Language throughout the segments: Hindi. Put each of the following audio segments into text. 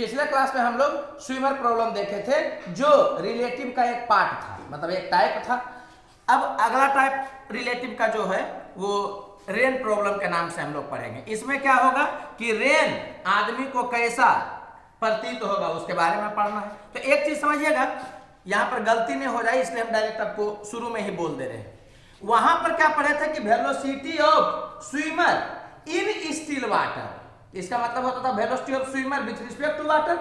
पिछले क्लास में हम लोग स्विमर प्रॉब्लम देखे थे जो रिलेटिव का एक पार्ट था, मतलब एक टाइप था। अब अगला टाइप रिलेटिव का जो है वो रेन प्रॉब्लम के नाम से हम लोग पढ़ेंगे। इसमें क्या होगा कि रेन आदमी को कैसा प्रतीत होगा उसके बारे में पढ़ना है। तो एक चीज समझिएगा, यहाँ पर गलती नहीं हो जाए इसलिए हम डायरेक्ट आपको शुरू में ही बोल दे रहे हैं। वहां पर क्या पढ़े थे कि velocity of swimmer in still water, इसका मतलब होता था velocity of swimmer with respect to water.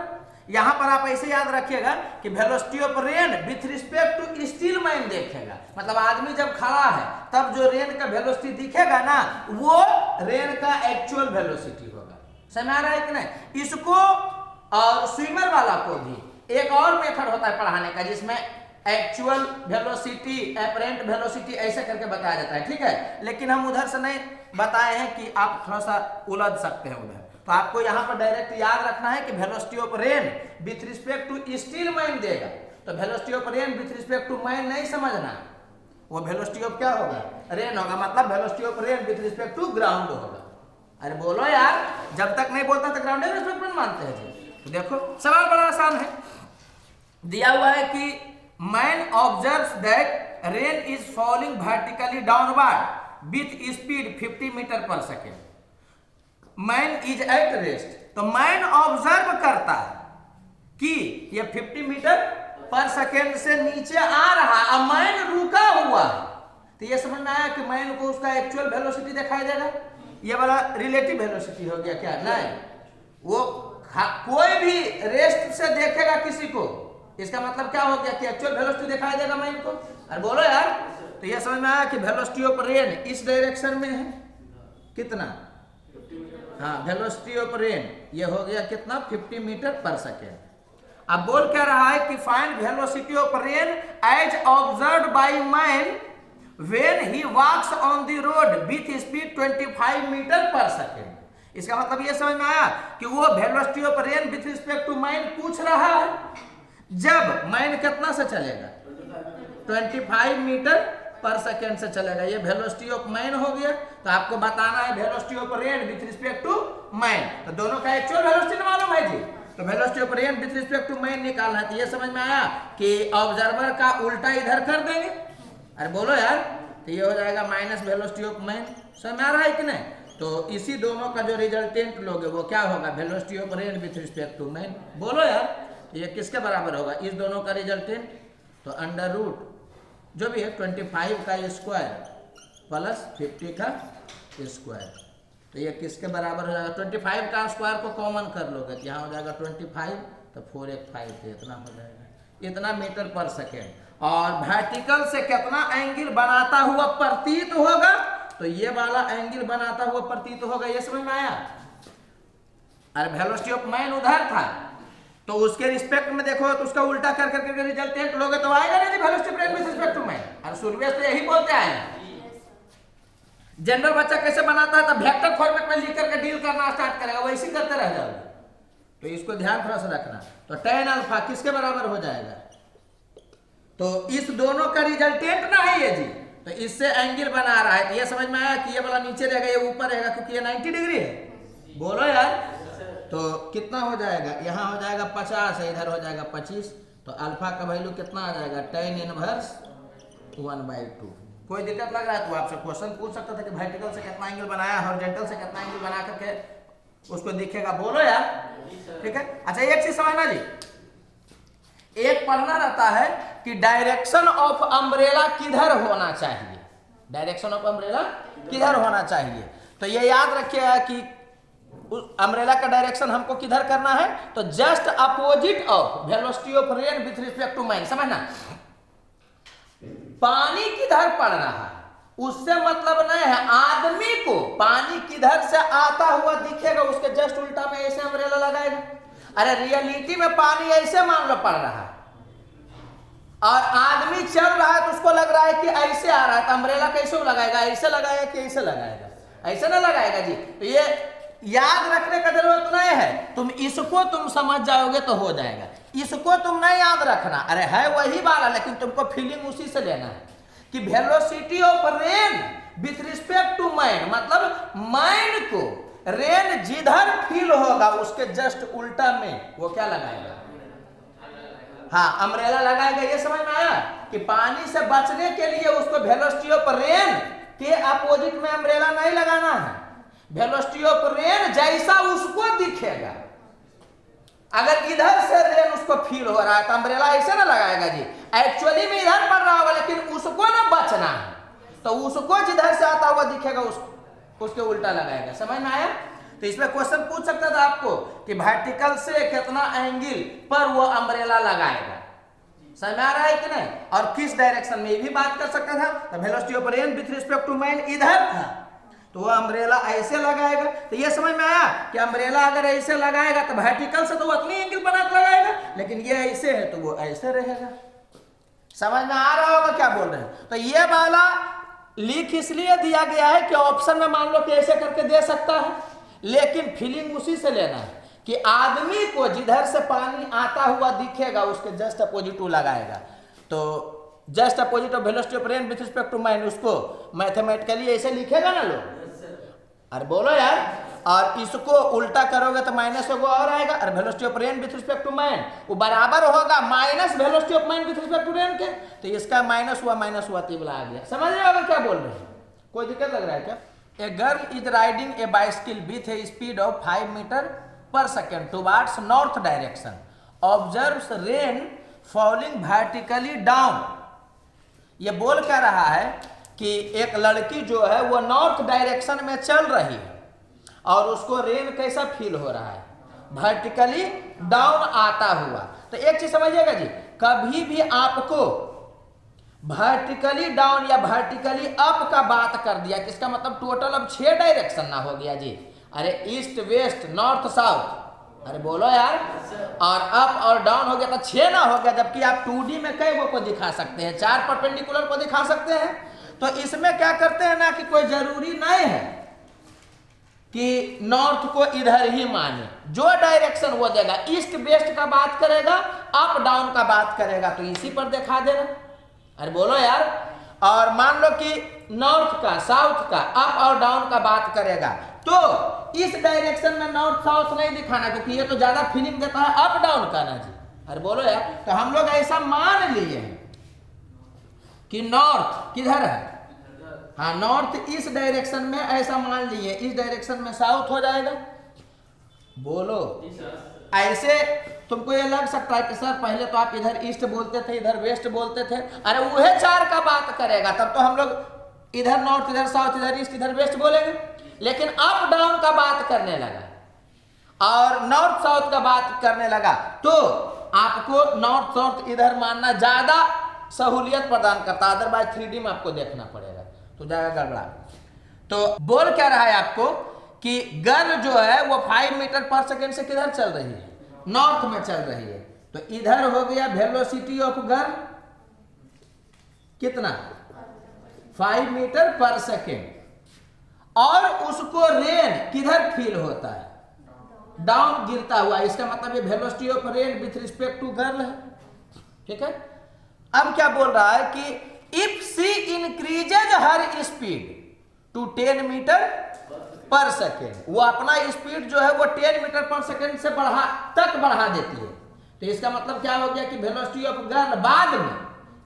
यहां पर आप ऐसे याद रखिएगा कि velocity of rain with respect to still man देखेगा, मतलब आदमी जब खड़ा है तब जो रेन का वेलोसिटी दिखेगा ना वो रेन का एक्चुअल वेलोसिटी होगा। समझ आ रहा है कि नहीं? इसको और स्विमर वाला को भी एक और मेथड होता है पढ़ाने का जिसमें एक्चुअल वेलोसिटी, एपरेंट वेलोसिटी ऐसे करके बताया जाता है, ठीक है। लेकिन हम उधर से नहीं बताए हैं कि आप थोड़ा सा उलझ सकते हैं उधर। तो आपको यहाँ पर डायरेक्ट याद रखना है कि velocity of rain with respect to still man देगा, तो velocity of rain with respect to man नहीं समझना, वो वेलोसिटी ऑफ क्या होगा? रेन होगा, मतलब velocity of rain with respect to ground होगा। अरे बोलो यार, जब तक नहीं बोलता तो ग्राउंड रिस्पेक्ट में मानते हैं जी। तो देखो सवाल बड़ा आसान है, दिया हुआ है कि man observes that rain is falling vertically downward with speed 50 metre per second. Man is at rest, तो मैन ऑब्जर्व करता है कि ये 50 मीटर पर सेकेंड से नीचे आ रहा है, अब मैन रुका हुआ है। तो ये समझ में आया कि मैन को उसका एक्चुअल वेलोसिटी दिखाई देगा। ये वाला रिलेटिव वेलोसिटी हो गया क्या? नहीं, वो कोई भी रेस्ट से देखेगा किसी को, इसका मतलब क्या हो गया कि एक्चुअल वेलोसिटी दिखाई देगा मैन को। अरे बोलो यार, तो ये समझ में आया कि वेलोसिटी ऑफ रेन इस डायरेक्शन में है कितना? हाँ, वेलोसिटी ऑफ रेन ये हो गया कितना? 50 मीटर पर सेकेंड। अब बोल क्या रहा है कि find velocity of rain as observed by man when he walks on the road with speed 25 metre per second. इसका मतलब ये समझ में आया कि वो velocity of rain with respect to man पूछ रहा है जब मैन कितना से चलेगा? 25 मीटर पर सेकेंड से चलेगा। ये वेलोसिटी ऑफ मैन हो गया। तो आपको बताना है velocity of rain with respect to man, तो दोनों का एक्चुअल वेलोसिटी मालूम है जी। तो velocity of rain with respect to man निकालना है। तो ये समझ में आया कि ऑब्जर्वर का उल्टा इधर कर देंगे। अरे बोलो यार, तो ये हो जाएगा माइनस वेलोसिटी ऑफ मैन। समझ में आ रहा है कि नहीं? तो इसी दोनों का जो रिजल्टेंट लोगे वो क्या होगा? Velocity of rain with respect to man. बोलो यार, ये किसके बराबर होगा? इस दोनों का रिजल्टेंट, तो अंडर रूट जो भी है 25 का स्क्वायर प्लस 50 का स्क्वायर, तो ये किसके बराबर हो जाएगा? 25 का स्क्वायर को कॉमन कर लोगे तो यहाँ हो जाएगा 25, तो 485 तो इतना हो जाएगा, इतना मीटर पर सेकेंड। और वर्टिकल से कितना एंगल बनाता हुआ प्रतीत होगा? तो ये वाला एंगल बनाता हुआ प्रतीत होगा। ये समझ में आया? अरे वेलोसिटी ऑफ मैन उधर था तो उसके रिस्पेक्ट में देखो तो उसका उल्टा कर करके रिजल्टेंट लोगे तो आएगा नहीं velocity of rain with respect to man. अरे शुरुआत तो यही बोलते आए हैं। जनरल बच्चा कैसे बनाता है? तो वेक्टर फॉर्मेट में लिख करके डील करना स्टार्ट करेगा, वैसे ही करते रह जाओगे। तो इसको ध्यान थोड़ा सा रखना। तो tan अल्फा किसके बराबर हो जाएगा? तो इस दोनों का रिजल्टेंट ना है ये जी, तो इससे एंगल बना रहा है। तो ये समझ में आया कि ये वाला नीचे रहेगा, ये ऊपर रहेगा, क्योंकि ये 90 डिग्री है। बोलो यार, तो कितना हो जाएगा? यहाँ हो जाएगा 50 है, इधर हो जाएगा 25। तो अल्फा का वैल्यू कितना आ जाएगा? tan inverse 1/2। कोई दिक्कत लग रहा है तो आपसे क्वेश्चन पूछ सकता था कि वर्टिकल से कितना एंगल बनाया, हॉरिजॉन्टल से कितना एंगल बना करके उसको दिखेगा। बोलो यार, ठीक है। अच्छा एक चीज समझना जी, एक पढ़ना रहता है कि डायरेक्शन ऑफ अम्ब्रेला किधर होना चाहिए, डायरेक्शन ऑफ अम्ब्रेला किधर होना चाहिए। तो ये याद रखिएगा कि उस अम्ब्रेला का डायरेक्शन हमको किधर करना है? तो just opposite of velocity of rain with respect to man. समझना, पानी किधर पड़ रहा है उससे मतलब नहीं है, आदमी को पानी किधर से आता हुआ दिखेगा उसके जस्ट उल्टा में ऐसे अम्ब्रेला लगाएगा। अरे रियलिटी में पानी ऐसे मान लो पड़ रहा है और आदमी चल रहा है तो उसको लग रहा है कि ऐसे आ रहा है, तो अम्ब्रेला कैसे लगाएगा? ऐसे लगाएगा कि ऐसे लगाएगा? ऐसे ना लगाएगा जी। तो ये याद रखने का जरूरत नहीं है, तुम इसको तुम समझ जाओगे तो हो जाएगा। इसको तुम नहीं याद रखना, अरे है वही वाला, लेकिन तुमको फीलिंग उसी से लेना है कि velocity of rain with respect to man, मतलब मैन को रेन जिधर फील होगा उसके जस्ट उल्टा में वो क्या लगाएगा, हाँ अम्ब्रेला लगाएगा। ये समझ में आया कि पानी से बचने के लिए उसको वेलोसिटी ऑफ रेन के अपोजिट में अम्ब्रेला नहीं लगाना है। वेलोसिटी ऑफ रेन जैसा उसको दिखेगा, अगर इधर से रेन उसको फील हो रहा है तो अम्ब्रेला ऐसे ना लगाएगा जी, एक्चुअली में इधर पड़ रहा होगा लेकिन उसको ना बचना है, तो उसको जिधर से आता हुआ दिखेगा उसके उल्टा लगाएगा। समझ में आया? तो इसमें क्वेश्चन पूछ सकता था आपको कि वर्टिकल से कितना एंगल पर वो अम्ब्रेला लगाएगा, समझ में आ रहा है कि नहीं, और किस डायरेक्शन में, ये भी बात कर सकता था। तो velocity of rain with respect to man इधर था तो वो अम्ब्रेला ऐसे लगाएगा। तो ये समझ में आया कि अम्ब्रेला अगर ऐसे लगाएगा तो वर्टिकल से तो वो अपनी एंगल बना के लगाएगा, लेकिन ये ऐसे है तो वो ऐसे रहेगा। समझ में आ रहा होगा क्या बोल रहे हैं? तो ये वाला लिख इसलिए दिया गया है कि ऑप्शन में मान लो कि ऐसे करके दे सकता है, लेकिन फीलिंग उसी से लेना है कि आदमी को जिधर से पानी आता हुआ दिखेगा उसके जस्ट अपोजिट लगाएगा। तो just opposite of velocity of rain with respect to man, उसको मैथमेटिकली ऐसे लिखेगा ना लोग, अरे बोलो यार, और इसको उल्टा करोगे तो माइनस होगा और आएगा, और velocity of rain with respect to man वो बराबर होगा minus velocity of man with respect to rain के, तो इसका माइनस हुआ तिबला आ गया। समझ रहे हो क्या बोल रहे हैं? कोई दिक्कत लग रहा है क्या? A girl is riding a bicycle with a speed of 5 metre per second towards north direction, observes rain falling vertically down. ये बोल क्या रहा है कि एक लड़की जो है वो नॉर्थ डायरेक्शन में चल रही है और उसको रेन कैसा फील हो रहा है, वर्टिकली डाउन आता हुआ। तो एक चीज समझिएगा जी, कभी भी आपको वर्टिकली डाउन या वर्टिकली अप का बात कर दिया कि इसका मतलब टोटल अब 6 डायरेक्शन ना हो गया जी, अरे ईस्ट वेस्ट नॉर्थ साउथ, अरे बोलो यार, और अप और डाउन हो गया तो 6 ना हो गया, जबकि आप 2D में कई को दिखा सकते हैं, 4 परपेंडिकुलर को दिखा सकते हैं। तो इसमें क्या करते हैं ना कि कोई जरूरी नहीं है कि नॉर्थ को इधर ही माने, जो डायरेक्शन वो देगा, ईस्ट वेस्ट का बात करेगा, अप डाउन का बात करेगा, तो इसी पर दिखा देना। अरे बोलो यार, और मान लो कि नॉर्थ का साउथ का अप और डाउन का बात करेगा तो इस डायरेक्शन में नॉर्थ साउथ नहीं दिखाना, क्योंकि ये तो ज्यादा फीलिंग देता है अप डाउन का ना जी। अरे बोलो यार, तो हम लोग ऐसा मान लिए हैं कि नॉर्थ किधर है, हाँ नॉर्थ इस डायरेक्शन में ऐसा मान लिए, इस डायरेक्शन में साउथ हो जाएगा। बोलो ऐसे तुमको ये लग सकता है कि सर पहले तो आप इधर ईस्ट बोलते थे इधर वेस्ट बोलते थे, अरे वह 4 का बात करेगा तब तो हम लोग इधर नॉर्थ इधर साउथ इधर ईस्ट इधर वेस्ट बोलेंगे, लेकिन अप डाउन का बात करने लगा और नॉर्थ साउथ का बात करने लगा तो आपको नॉर्थ साउथ इधर मानना ज्यादा सहूलियत प्रदान करता, अदरवाइज 3D में आपको देखना पड़ेगा तो जाएगा गड़बड़ा। तो बोल क्या रहा है आपको कि गर्ल जो है वो 5 मीटर पर सेकेंड से किधर चल रही है, नॉर्थ में चल रही है, तो इधर हो गया वेलोसिटी ऑफ गर्ल कितना 5 मीटर पर सेकेंड, और उसको रेन किधर फील होता है, डाउन गिरता हुआ, इसका मतलब ये velocity of rain with respect to girl है। ठीक है, अब क्या बोल रहा है कि if she increases her speed to 10 metre per second, वो अपना स्पीड जो है वो 10 मीटर पर सेकेंड से बढ़ा देती है, तो इसका मतलब क्या हो गया कि वेलोसिटी ऑफ गर्ल बाद में,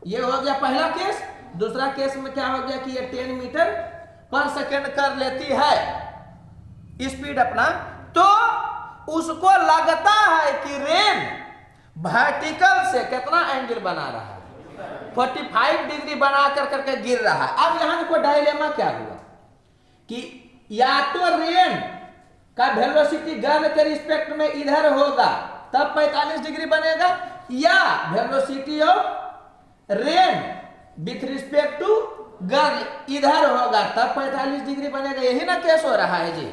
ये हो गया पहला केस, दूसरा केस में क्या हो गया कि ये 10 मीटर पर सेकेंड कर लेती है स्पीड अपना, तो उसको लगता है कि रेन वर्टिकल से कितना एंगल बना रहा है, 45 डिग्री बना करके गिर रहा है। अब यहां देखो डायलेमा क्या हुआ कि या तो रेन का वेलोसिटी गर्ल के रिस्पेक्ट में इधर होगा तब 45 डिग्री बनेगा, या velocity of rain with respect to girl इधर होगा तब 45 डिग्री बनेगा, यही ना केस हो रहा है जी।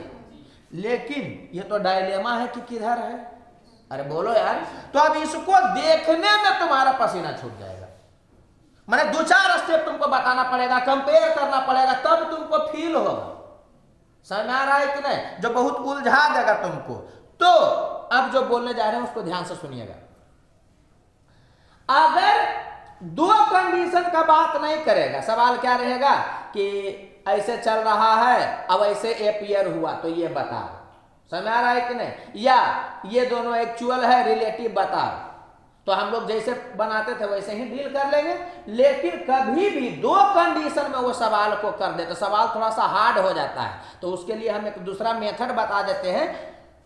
लेकिन ये तो डायलेमा है कि किधर है, अरे बोलो यार, तो अब इसको देखने में तुम्हारा पसीना छूट जाएगा, मैंने 2-4 स्टेप तुमको बताना पड़ेगा, कंपेयर करना पड़ेगा, तब तुमको फील होगा। समझ में आ रहा है कि नहीं, जो बहुत उलझा देगा तुमको। तो अब जो बोलने जा रहे हैं उसको ध्यान से सुनिएगा। अगर 2 कंडीशन का बात नहीं करेगा, सवाल क्या रहेगा कि ऐसे चल रहा है अब ऐसे अपीयर हुआ तो ये बताओ, समझ में आ रहा है कि नहीं? या ये दोनों एक्चुअल है, रिलेटिव बताओ, तो हम लोग जैसे बनाते थे वैसे ही डील कर लेंगे। लेकिन कभी भी दो कंडीशन में वो सवाल को कर दे तो सवाल थोड़ा सा हार्ड हो जाता है, तो उसके लिए हम एक दूसरा मेथड बता देते हैं,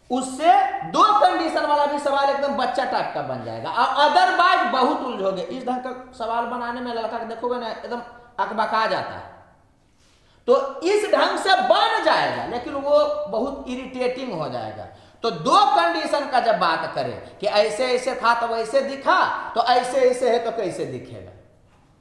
उससे दो कंडीशन वाला भी सवाल एकदम बच्चा टाइप का बन जाएगा। और अदरवाइज बहुत उलझोगे। इस ढंग का सवाल बनाने में लड़का देखोगे ना एकदम अकबका जाता है, तो इस ढंग से बन जाएगा लेकिन वो बहुत इरिटेटिंग हो जाएगा। तो दो कंडीशन का जब बात करें कि ऐसे ऐसे था तो वैसे दिखा, तो ऐसे ऐसे है तो कैसे दिखेगा,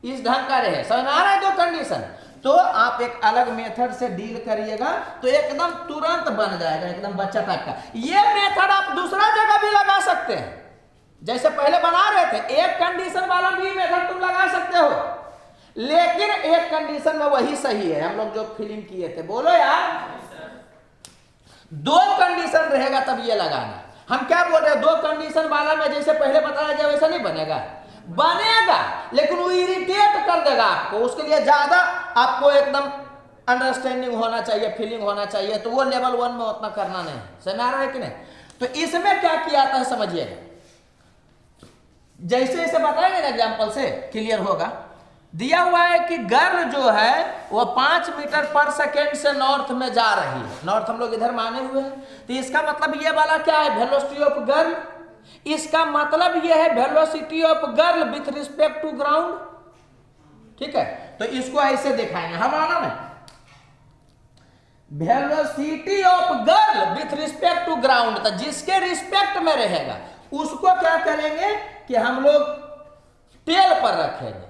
इस ढंग का रहे। समझ में आ रहा है? दो कंडीशन, तो आप एक अलग मेथड से डील करिएगा तो एकदम तुरंत बन जाएगा, एकदम बच्चा टाइप का। ये मेथड आप दूसरा जगह भी लगा सकते हैं, जैसे पहले बना रहे थे, एक कंडीशन वाला भी मेथड तुम लगा सकते हो, लेकिन एक कंडीशन में वही सही है। हम लोग जो फिल्म किए थे, बोलो यार, दो कंडीशन रहेगा तब ये लगाना। हम क्या बोल रहे हैं, दो कंडीशन वाला में जैसे पहले बताया गया वैसा नहीं बनेगा, बनेगा लेकिन वो इरिटेट कर देगा आपको। उसके लिए ज्यादा आपको एकदम अंडरस्टैंडिंग होना चाहिए, फीलिंग होना चाहिए, तो वो लेवल 1 में उतना करना नहीं। समझ आ रहा है कि नहीं? तो इसमें क्या किया था समझिएगा, जैसे जैसे बताएंगे ना एग्जाम्पल से क्लियर होगा। दिया हुआ है कि गर्ल जो है वो 5 मीटर पर सेकेंड से नॉर्थ में जा रही है। नॉर्थ हम लोग इधर माने हुए हैं, तो इसका मतलब ये वाला क्या है, वेलोसिटी ऑफ गर्ल। इसका मतलब ये है velocity of girl with respect to ground. ठीक है, तो इसको ऐसे दिखाएंगे हमारा में, velocity of girl with respect to ground. तो जिसके रिस्पेक्ट में रहेगा उसको क्या करेंगे कि हम लोग टेल पर रखेंगे,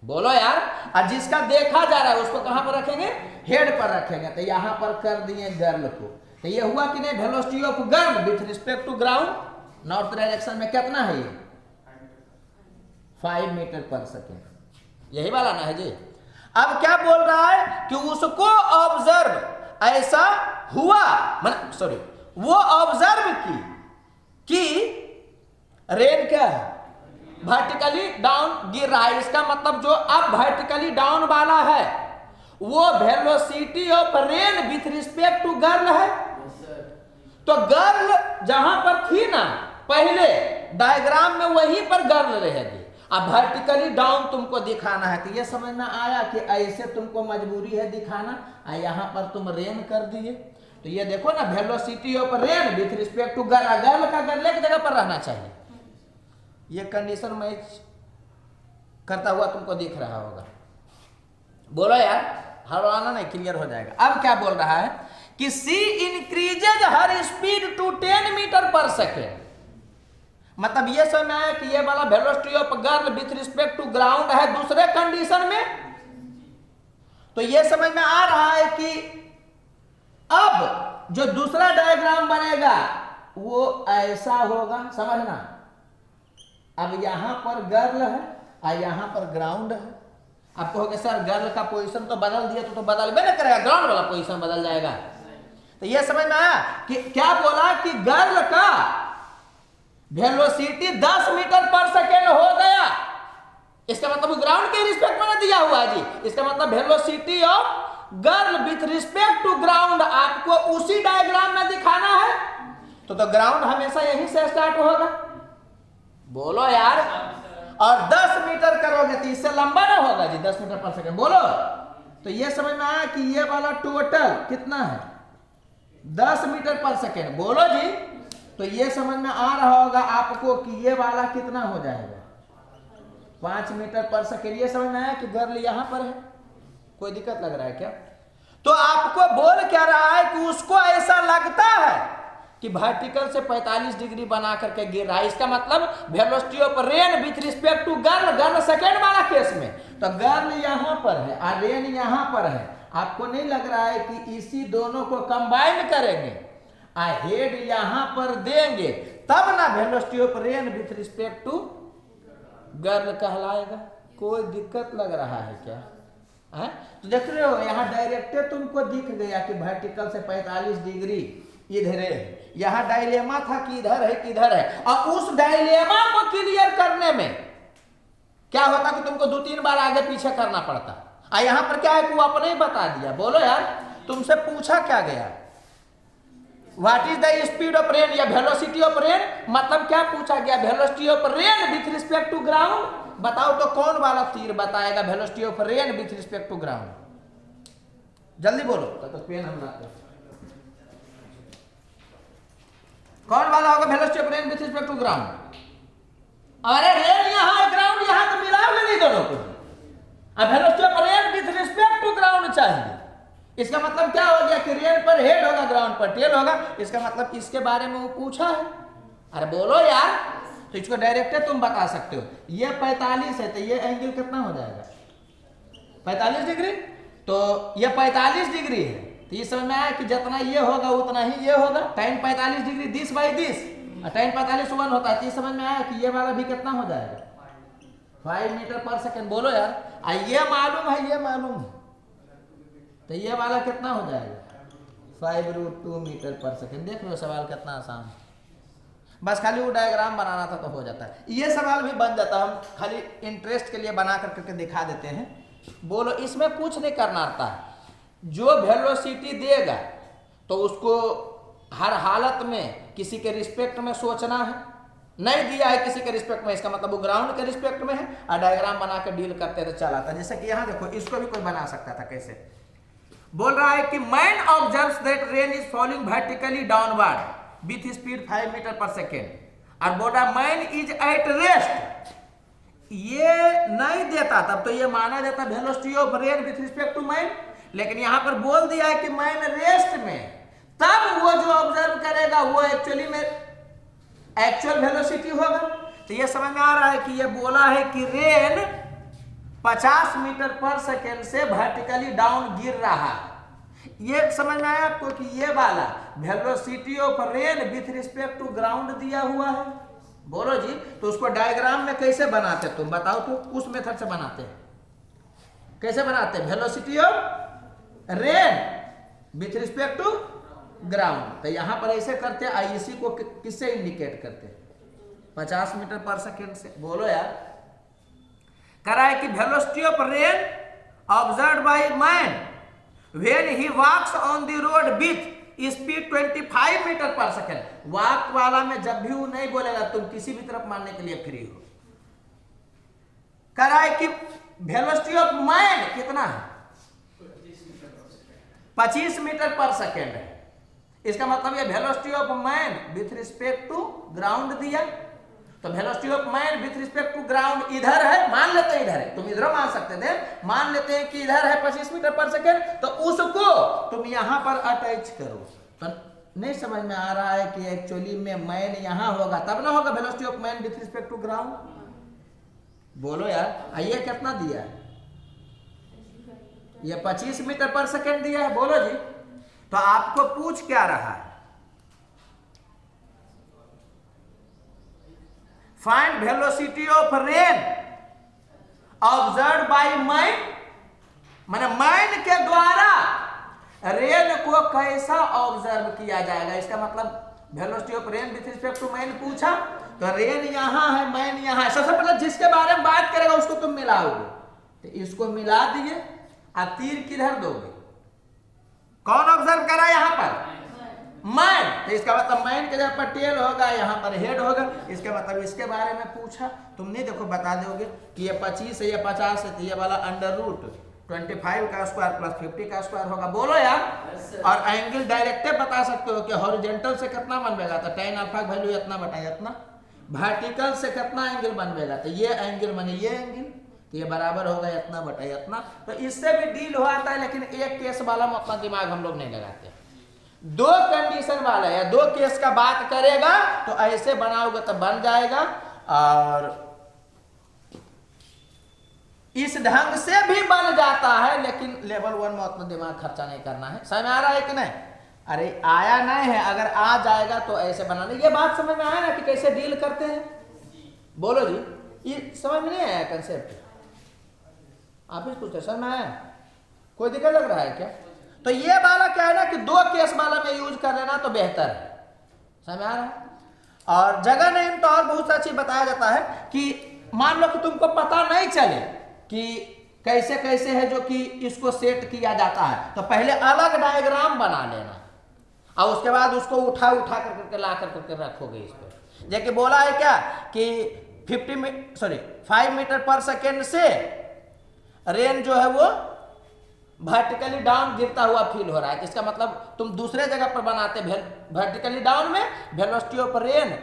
बोलो यार। और जिसका देखा जा रहा है उसको कहां पर रखेंगे, हेड पर रखेंगे। तो यहां पर कर दिए गर्ल को, तो ये हुआ कि नहीं, velocity of girl with respect to ground. North direction में कितना है ये, 5 मीटर पर सेकेंड, यही वाला ना है जी। अब क्या बोल रहा है कि उसको ऑब्जर्व, ऐसा हुआ, सॉरी, वो ऑब्जर्व की कि रेन क्या है, वर्टिकली डाउन गिर रहा है। इसका मतलब जो अब वर्टिकली डाउन वाला है वो velocity of rain with respect to girl है। तो गर्ल जहां पर थी ना पहले डायग्राम में, वहीं पर गर्ल रहेगी। अब वर्टिकली डाउन तुमको दिखाना है, तो ये समझ में आया कि ऐसे तुमको मजबूरी है दिखाना, यहां पर तुम रेन कर दिए। तो ये देखो ना, velocity of rain with respect to girl, girl का गर्ल की जगह पर रहना चाहिए। ये कंडीशन मैच करता हुआ तुमको दिख रहा होगा, बोलो यार, हरवाना नहीं, क्लियर हो जाएगा। अब क्या बोल रहा है कि she increases her speed to 10 metre per second. मतलब ये समझ में आया कि ये वाला velocity of girl with respect to ground है दूसरे कंडीशन में। तो ये समझ में आ रहा है कि अब जो दूसरा डायग्राम बनेगा वो ऐसा होगा, समझना। अब यहां पर गर्ल है और यहां पर ग्राउंड है। आप कहोगे सर गर्ल का पोजीशन तो बदल दिया, तो बदलबे ना करेगा, ग्राउंड वाला पोजीशन बदल जाएगा। तो ये समझ में आया कि क्या बोला कि गर्ल का वेलोसिटी 10 मीटर पर सेकेंड हो गया। इसका मतलब ग्राउंड के रिस्पेक्ट में दिया हुआ है जी। इसका मतलब velocity of girl with respect to ground आपको उसी डायग्राम में दिखाना है, तो ग्राउंड हमेशा यहीं से स्टार्ट होगा, बोलो यार। और 10 मीटर करोगे तो इससे लंबा ना होगा जी, 10 मीटर पर सेकेंड, बोलो। तो ये समझ में आया कि ये वाला टोटल कितना है, 10 मीटर पर सेकेंड, बोलो जी। तो ये समझ में आ रहा होगा आपको कि ये वाला कितना हो जाएगा, 5 मीटर पर सेकेंड। ये समझ में आया कि गर्ल यहां पर है, कोई दिक्कत लग रहा है क्या? तो आपको बोल क्या रहा है कि उसको ऐसा लगता है कि वर्टिकल से 45 डिग्री बना करके गिर रहा है। इसका मतलब velocity of rain with respect to girl, girl second वाला केस में, तो गर्ल यहां पर है और रेन यहां पर है। आपको नहीं लग रहा है कि इसी दोनों को कंबाइन करेंगे और हेड यहां पर देंगे, तब ना velocity of rain with respect to girl कहलाएगा? कोई दिक्कत लग रहा है क्या है? तो देख रहे हो यहाँ डायरेक्टे तुमको दिख गया कि वर्टिकल से 45 डिग्री इधर है। यहाँ डायलेमा था कि इधर है कि इधर है, और उस डायलेमा को क्लियर करने में क्या होता कि तुमको 2-3 बार आगे पीछे करना पड़ता। और यहाँ पर क्या है कि वो अपने ही बता दिया। बोलो यार, तुमसे पूछा क्या गया, what is the speed of rain या वेलोसिटी ऑफ रेन, मतलब क्या पूछा गया, velocity of rain with respect to ground. बताओ तो कौन वाला तीर बताएगा velocity of rain with respect to ground, जल्दी बोलो। तो पेन हम लाते हैं, कौन वाला होगा velocity of rain with respect to ground. अरे रेन यहाँ ग्राउंड यहाँ तो मिलाओगे नहीं दोनों को, अब velocity of rain with respect to ground चाहिए। इसका मतलब क्या हो गया कि रेन पर हेड होगा, ग्राउंड पर टेल होगा, इसका मतलब इसके बारे में वो पूछा है। अरे बोलो यार, तो इसको डायरेक्ट तुम बता सकते हो, ये 45 है तो ये एंगल कितना हो जाएगा 45 डिग्री, तो ये 45 डिग्री है, तो ये समझ में आया कि जितना ये होगा उतना ही ये होगा, tan 45 डिग्री 10/10, tan 45 1 होता है, तो ये समझ में आया कि ये वाला भी कितना हो जाएगा 5 मीटर पर सेकेंड। बोलो यार, ये मालूम है, ये मालूम, तो ये वाला कितना हो जाएगा 5√2 मीटर पर सेकेंड। देख लो सवाल कितना आसान है, बस खाली वो डायग्राम बनाना था तो हो जाता है। ये सवाल भी बन जाता है, हम खाली इंटरेस्ट के लिए बना करके दिखा देते हैं। बोलो, इसमें कुछ नहीं करना आता है, जो वेलोसिटी देगा तो उसको हर हालत में किसी के रिस्पेक्ट में सोचना है, नहीं दिया है किसी के रिस्पेक्ट में, इसका मतलब वो ग्राउंड के रिस्पेक्ट में है, और डायग्राम बना के डील करते तो चला था। जैसे कि यहाँ देखो, इसको भी कोई बना सकता था, कैसे बोल रहा है कि man observes that rain is falling vertically downward with speed 5 metre per second और बोल रहा मैन इज एट रेस्ट। ये नहीं देता तब तो ये माना जाता velocity of rain with respect to man, लेकिन यहां पर बोल दिया है कि मैन रेस्ट में, तब वो जो ऑब्जर्व करेगा वो एक्चुअली में एक्चुअल वेलोसिटी होगा। तो ये समझ में आ रहा है कि ये बोला है कि रेन 50 मीटर पर सेकेंड से वर्टिकली डाउन गिर रहा है। ये समझ में आया आपको कि ये वाला velocity of rain with respect to ground दिया हुआ है। बोलो जी, तो उसको डायग्राम में कैसे बनाते तुम बताओ, तो उस मेथड से बनाते हैं, कैसे बनाते हैं velocity of rain with respect to ground. तो यहां पर ऐसे करते हैं, आईसी को किससे इंडिकेट करते हैं 50 मीटर पर सेकेंड से। बोलो यार, करा है कि velocity of rain observed by man when he walks on the road with speed 25 metre per second. Walk वाला में जब भी वो नहीं बोलेगा तुम किसी भी तरफ मारने के लिए फ्री हो। करा है कि वेलोसिटी ऑफ मैन कितना है 25 मीटर पर सेकेंड है, इसका मतलब ये velocity of man with respect to ground दिया। तो velocity of man with respect to ground इधर है, मान लेते हैं इधर है, तुम इधर मान सकते थे, मान लेते हैं कि इधर है 25 मीटर पर सेकेंड, तो उसको तुम यहां पर अटैच करो। तो नहीं समझ में आ रहा है कि एक्चुअली में मैन यहां होगा तब ना होगा velocity of man with respect to ground. बोलो यार, ये कितना दिया है, ये 25 मीटर पर सेकेंड दिया है। बोलो जी, तो आपको पूछ क्या रहा है, find velocity of rain observed by man, माने मैन के द्वारा रेन को कैसा ऑब्जर्व किया जाएगा। इसका मतलब velocity of rain with respect to man पूछा, तो रेन यहां है मैन यहां है, सबसे पहले जिसके बारे में बात करेगा उसको तुम मिलाओगे, तो इसको मिला दिए, अब तीर किधर दोगे, कौन ऑब्जर्व करा यहां पर मैन, तो इसका मतलब मैन के जगह पर टेल होगा, यहाँ पर हेड होगा, इसका मतलब इसके बारे में पूछा। तुम नहीं देखो बता दोगे कि ये 25 है, ये 50 है, तो ये वाला √25 का स्क्वायर प्लस 50 का स्क्वायर होगा। बोलो यार, और एंगल डायरेक्ट बता सकते हो कि हॉरिजॉन्टल से कितना बनवेगा, तो tan अल्फा का वैल्यू इतना बटा इतना, वर्टिकल से कितना एंगल बनवेगा, तो ये एंगल माने ये एंगल, तो ये बराबर होगा इतना बटा इतना। तो इससे भी डील हो आता है, लेकिन एक केस वाला में अपना दिमाग हम लोग नहीं लगाते, दो कंडीशन वाला या दो केस का बात करेगा तो ऐसे बनाओगे तो बन जाएगा, और इस ढंग से भी बन जाता है, लेकिन लेवल 1 में उतना दिमाग खर्चा नहीं करना है। समझ में आ रहा है कि नहीं, अरे आया नहीं है, अगर आ जाएगा तो ऐसे बनाना। ये बात समझ में आया ना कि कैसे डील करते हैं। बोलो जी, ये समझ में नहीं आया कंसेप्ट, आप ही पूछते समझ में आया, कोई दिक्कत लग रहा है क्या। तो ये वाला क्या है ना कि दो केस वाला में यूज कर लेना तो बेहतर है, समझ आ रहा है। और जगह नहीं तो और बहुत सा चीज बताया जाता है कि मान लो कि तुमको पता नहीं चले कि कैसे कैसे है जो कि इसको सेट किया जाता है, तो पहले अलग डायग्राम बना लेना, और उसके बाद उसको उठा उठा करके ला करके रखोगे इस पर। जैसे बोला है क्या कि 5 मीटर पर सेकेंड से रेन जो है वो वर्टिकली डाउन गिरता हुआ फील हो रहा है। इसका मतलब तुम दूसरे जगह पर बनाते वर्टिकली डाउन में velocity of rain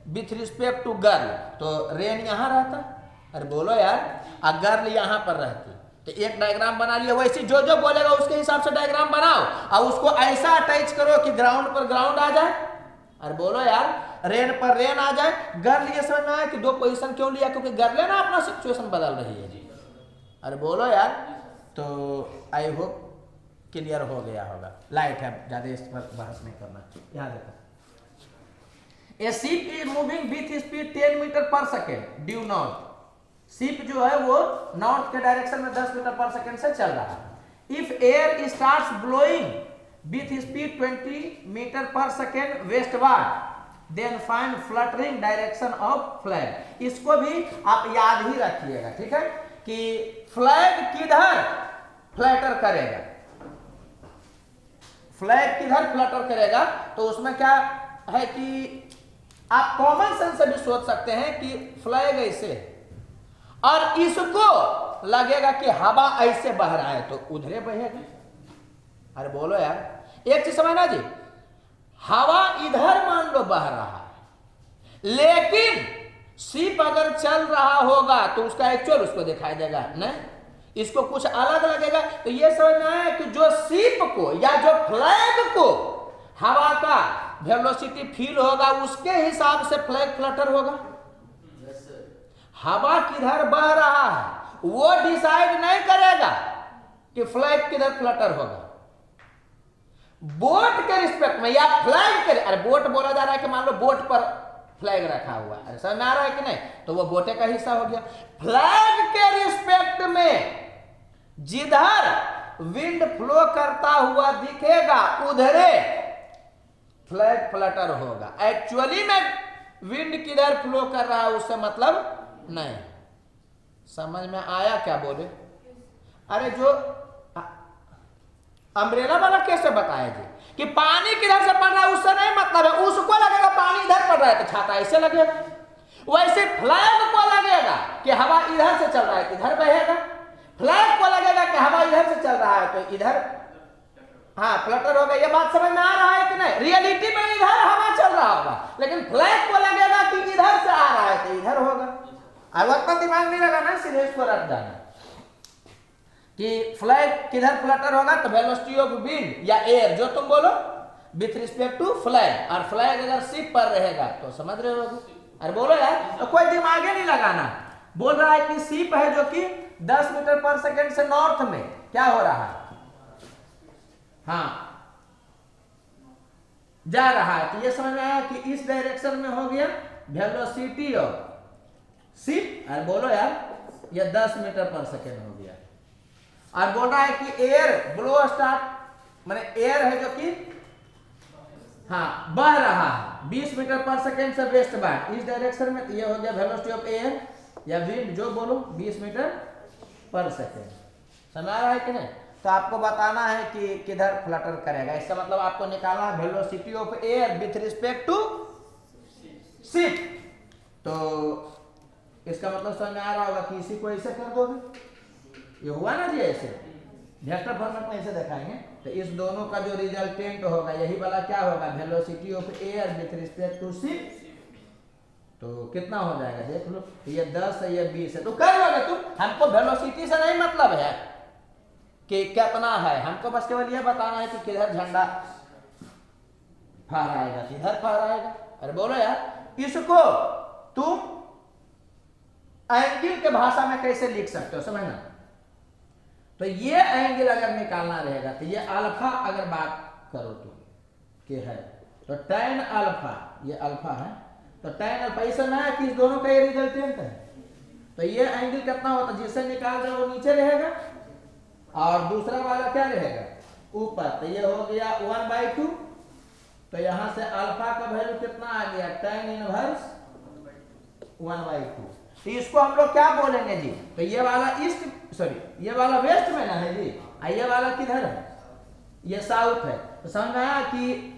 with respect to girl, तो रेन यहाँ रहता। अरे बोलो यार, गर्ल यहाँ पर रहती तो एक डायग्राम बना लिया। वैसे जो जो बोलेगा उसके हिसाब से डायग्राम बनाओ और उसको ऐसा अटैच करो कि ग्राउंड पर ग्राउंड आ जाए। अरे बोलो यार, रेन पर रेन आ जाए। गर्ल ये समझ में आया कि दो पोजीशन क्यों लिया, क्योंकि गर्ल ना अपना सिचुएशन बदल रही है जी। अरे बोलो यार, तो आई होप क्लियर हो गया होगा। लाइट है, ज्यादा इस पर बहस नहीं करना। यहाँ देखो, a ship is moving with speed 10 metre per second due north. Ship जो है वो नॉर्थ के डायरेक्शन में 10 मीटर पर सेकेंड से चल रहा है। If air starts blowing with speed 20 metre per second westward then find fluttering direction of flag. इसको भी आप याद ही रखिएगा, ठीक है, कि फ्लैग किधर फ्लैटर करेगा, फ्लैग किधर फ्लटर करेगा। तो उसमें क्या है कि आप कॉमन सेंस से भी सोच सकते हैं कि फ्लैग ऐसे और इसको लगेगा कि हवा ऐसे बह रहा है तो उधरे बहेगा। अरे बोलो यार, एक चीज समझना जी, हवा इधर मान लो बह रहा है, लेकिन शिप अगर चल रहा होगा तो उसका एक्चुअल उसको दिखाई देगा नहीं, इसको कुछ अलग लगेगा। तो ये समझना है कि जो शिप को या जो फ्लैग को हवा का वेलोसिटी फील होगा उसके हिसाब से फ्लैग फ्लटर होगा। हवा किधर बह रहा है वो डिसाइड नहीं करेगा कि फ्लैग किधर फ्लटर होगा। बोट के रिस्पेक्ट में या फ्लैग के, अरे बोट बोला जा रहा है कि मान लो बोट पर फ्लैग रखा हुआ है, समझ में आ रहा है कि नहीं, तो वो बोटे का हिस्सा हो गया। फ्लैग के रिस्पेक्ट में जिधर विंड फ्लो करता हुआ दिखेगा उधरे फ्लैग फ्लटर होगा। एक्चुअली में विंड किधर फ्लो कर रहा है उससे मतलब नहीं। समझ में आया क्या बोले? अरे जो अम्ब्रेला वाला कैसे बताया जी कि पानी किधर से पड़ रहा है उससे नहीं मतलब है, उसको लगेगा पानी इधर पड़ रहा है तो छाता ऐसे लगेगा। वैसे फ्लैग को लगेगा कि हवा इधर से चल रहा है तो इधर बहेगा, फ्लैग को लगेगा कि हवा इधर से चल रहा है तो इधर हाँ फ्लटर होगा। ये बात समझ में आ रहा है कि नहीं? रियलिटी में इधर हवा चल रहा होगा, लेकिन फ्लैग को लगेगा कि इधर से आ रहा है तो इधर होगा। अब उतना दिमाग नहीं लगाना, सीधे इसको रख देना कि फ्लैग किधर फ्लटर होगा तो वेलोसिटी ऑफ विंड या एयर जो तुम बोलो विथ रिस्पेक्ट टू फ्लैग, और फ्लैग अगर शिप पर रहेगा तो समझ रहे हो। अरे बोलो यार, तो कोई दिमाग नहीं लगाना। बोल रहा है कि शिप है जो कि 10 मीटर पर सेकेंड से नॉर्थ में क्या हो रहा है, हाँ जा रहा है। तो ये समझ में आया कि इस डायरेक्शन में हो गया वेलोसिटी ऑफ शिप। और बोलो यार, ये 10 मीटर पर सेकेंड हो गया। और बोल रहा है कि एयर ब्लो स्टार्ट माने एयर है जो कि हाँ बह रहा है 20 मीटर पर सेकेंड से वेस्ट बार इस डायरेक्शन में। तो ये हो गया वेलोसिटी ऑफ एयर या विंड जो बोलो 20 मीटर पर सेकेंड। समझ आ रहा है कि नहीं? तो आपको बताना है कि किधर फ्लटर करेगा। इसका मतलब आपको निकालना है velocity of air with respect to ship. तो इसका मतलब समझ में आ रहा होगा कि इसी को ऐसे कर दोगे, ये हुआ ना जी ऐसे वेक्टर फॉर्मेट में ऐसे दिखाएंगे तो इस दोनों का जो रिजल्टेंट होगा यही वाला क्या होगा velocity of air with respect to ship. तो कितना हो जाएगा देख लो, ये 10 है ये 20 है तो कर लोगे तुम। हमको वेलोसिटी से नहीं मतलब है कि कितना है, हमको बस केवल ये बताना है कि किधर झंडा फहराएगा किधर फहराएगा। अरे बोलो यार, इसको तुम एंगल के भाषा में कैसे लिख सकते हो समझना। तो ये एंगल अगर निकालना रहेगा तो ये अल्फा अगर बात करो तो क्या है तो tan अल्फा, ये अल्फा है तो tan अल्फा इस समय है कि इस दोनों का ये रिजल्टेंट है। तो ये एंगल कितना होता है जिससे निकाल रहे हो वो नीचे रहेगा और दूसरा वाला क्या रहेगा ऊपर। तो ये हो गया 1/2। तो यहां से अल्फा का वैल्यू कितना आ गया tan इनवर्स 1/2। तो इसको हम लोग क्या बोलेंगे जी, तो ये वाला ईस्ट सॉरी ये वाला वेस्ट में ना है जी, ये वाला किधर है ये साउथ है। तो समझ में आया कि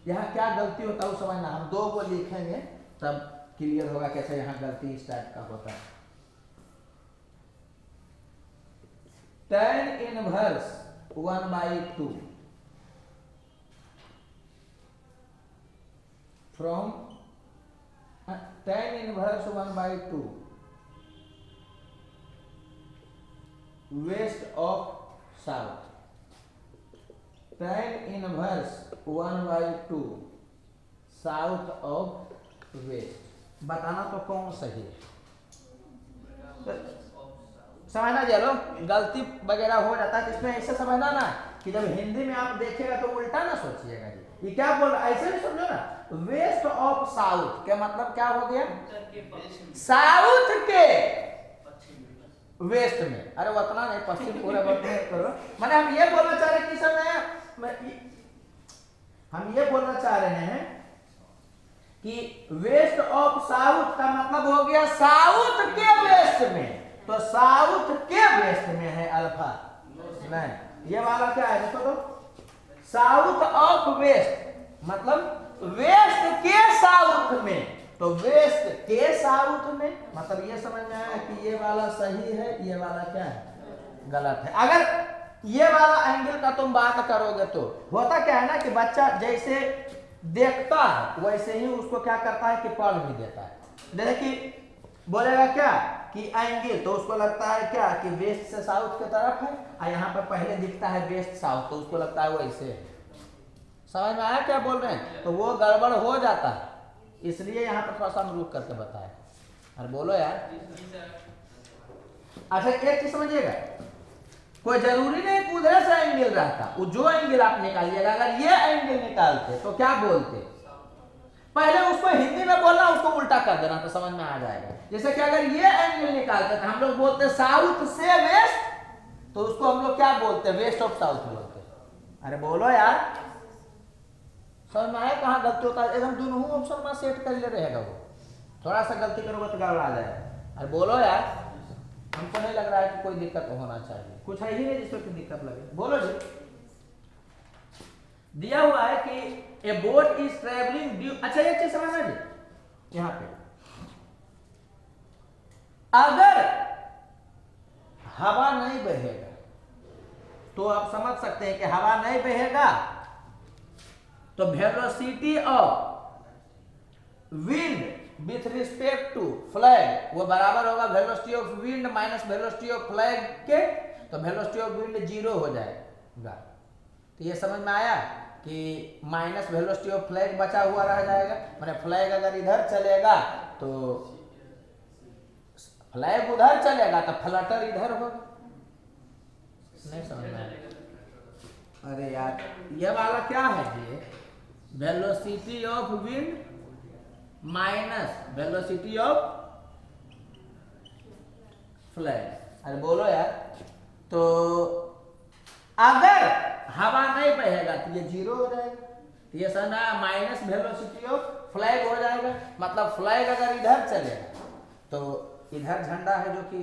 यहाँ क्या गलती होता है वो समझना, हम दो को लिखेंगे तब क्लियर होगा कैसे यहाँ गलती इस टाइप का होता है। tan inverse 1/2 from tan inverse 1/2 west of south, tan inverse 1/2 south of west. बताना तो कौन सही है, समझना चलो, गलती वगैरह हो जाता है इसमें ऐसे समझना ना कि जब हिंदी में आप देखेगा तो उल्टा ना सोचिएगा जी, ये क्या बोल रहा है ऐसे भी समझो ना। वेस्ट ऑफ साउथ क्या मतलब क्या हो गया, साउथ के वेस्ट में, अरे वो उतना नहीं पश्चिम पूरा करो, मैंने हम ये बोलना चाह रहे कि समय हम ये बोलना चाह रहे हैं कि वेस्ट ऑफ साउथ का मतलब हो गया साउथ के वेस्ट में, तो साउथ के वेस्ट में है अल्फा, नहीं ये वाला क्या है देखो तो, साउथ ऑफ वेस्ट मतलब वेस्ट के साउथ में, तो वेस्ट के साउथ में मतलब ये समझ में आया कि ये वाला सही है, ये वाला क्या है गलत है। अगर ये वाला एंगल का तुम बात करोगे तो होता क्या है ना कि बच्चा जैसे देखता है वैसे ही उसको क्या करता है कि पढ़ भी देता है। जैसे कि बोलेगा क्या कि एंगल, तो उसको लगता है क्या कि वेस्ट से साउथ की तरफ है, और यहाँ पर पहले दिखता है वेस्ट साउथ, तो उसको लगता है वैसे। समझ में आया क्या बोल रहे हैं, तो वो गड़बड़ हो जाता है, इसलिए यहाँ पर थोड़ा सा हम रुक करके बताए। अरे बोलो यार, अच्छा एक चीज समझिएगा, कोई जरूरी नहीं कि उधर से एंगल रहता, वो जो एंगल आप निकालिएगा, अगर ये एंगल निकालते तो क्या बोलते, पहले उसको हिंदी में बोलना, उसको उल्टा कर देना तो समझ में आ जाएगा। जैसे कि अगर ये एंगल निकालते तो हम लोग बोलते साउथ से वेस्ट, तो उसको हम लोग क्या बोलते, वेस्ट ऑफ साउथ बोलते। अरे बोलो यार, समझ में आया कहाँ गलती होता है, एकदम दोनों ऑप्शन में सेट कर ले रहेगा, वो थोड़ा सा गलती करोगे तो गड़बड़ा जाएगा। अरे बोलो यार, हमको नहीं लग रहा है कि कोई दिक्कत होना चाहिए, कुछ है ही नहीं जिसमें कोई दिक्कत लगे, बोलो जी। दिया हुआ है कि ए बोट इज ट्रेवलिंग ड्यू, अच्छा एक चीज समझना जी, यहां पे अगर हवा नहीं बहेगा तो आप समझ सकते हैं कि हवा नहीं बहेगा तो velocity of wind with respect to flag वो बराबर होगा velocity of wind minus velocity of flag के, तो वेलोसिटी ऑफ विंड 0 हो जाएगा। तो ये समझ में आया कि माइनस वेलोसिटी ऑफ फ्लैग बचा हुआ रह जाएगा, माने फ्लैग अगर इधर चलेगा तो फ्लैग उधर चलेगा तो फ्लटर इधर होगा, नहीं समझ में आया। अरे यार ये वाला क्या है जी, velocity of wind minus velocity of flag. अरे बोलो यार, तो अगर हवा नहीं बहेगा तो ये 0 हो जाएगा, तो ये समझना माइनस वेलोसिटी ऑफ फ्लैग हो जाएगा, मतलब फ्लैग अगर इधर चलेगा तो इधर झंडा है जो कि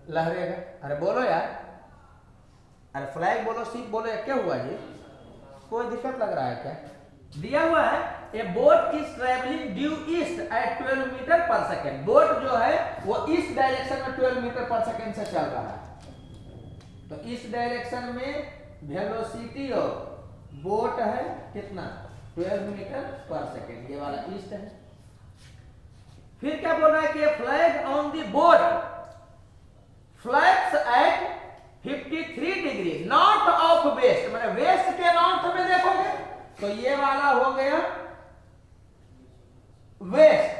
लहरेगा। अरे बोलो यार, अरे फ्लैग बोलो शिप बोलो, क्या हुआ जी, कोई दिक्कत लग रहा है क्या? दिया हुआ है a boat is travelling due east at 12 metre per second, boat जो है वो ईस्ट डायरेक्शन में 12 मीटर पर सेकेंड से चल रहा है, तो इस डायरेक्शन में वेलोसिटी ऑफ बोट है कितना 12 मीटर पर सेकेंड, ये वाला ईस्ट है। फिर क्या बोल रहा है कि flag on the boat flags at 53 degree north of west, मैंने वेस्ट के नॉर्थ में देखोगे तो ये वाला हो गया वेस्ट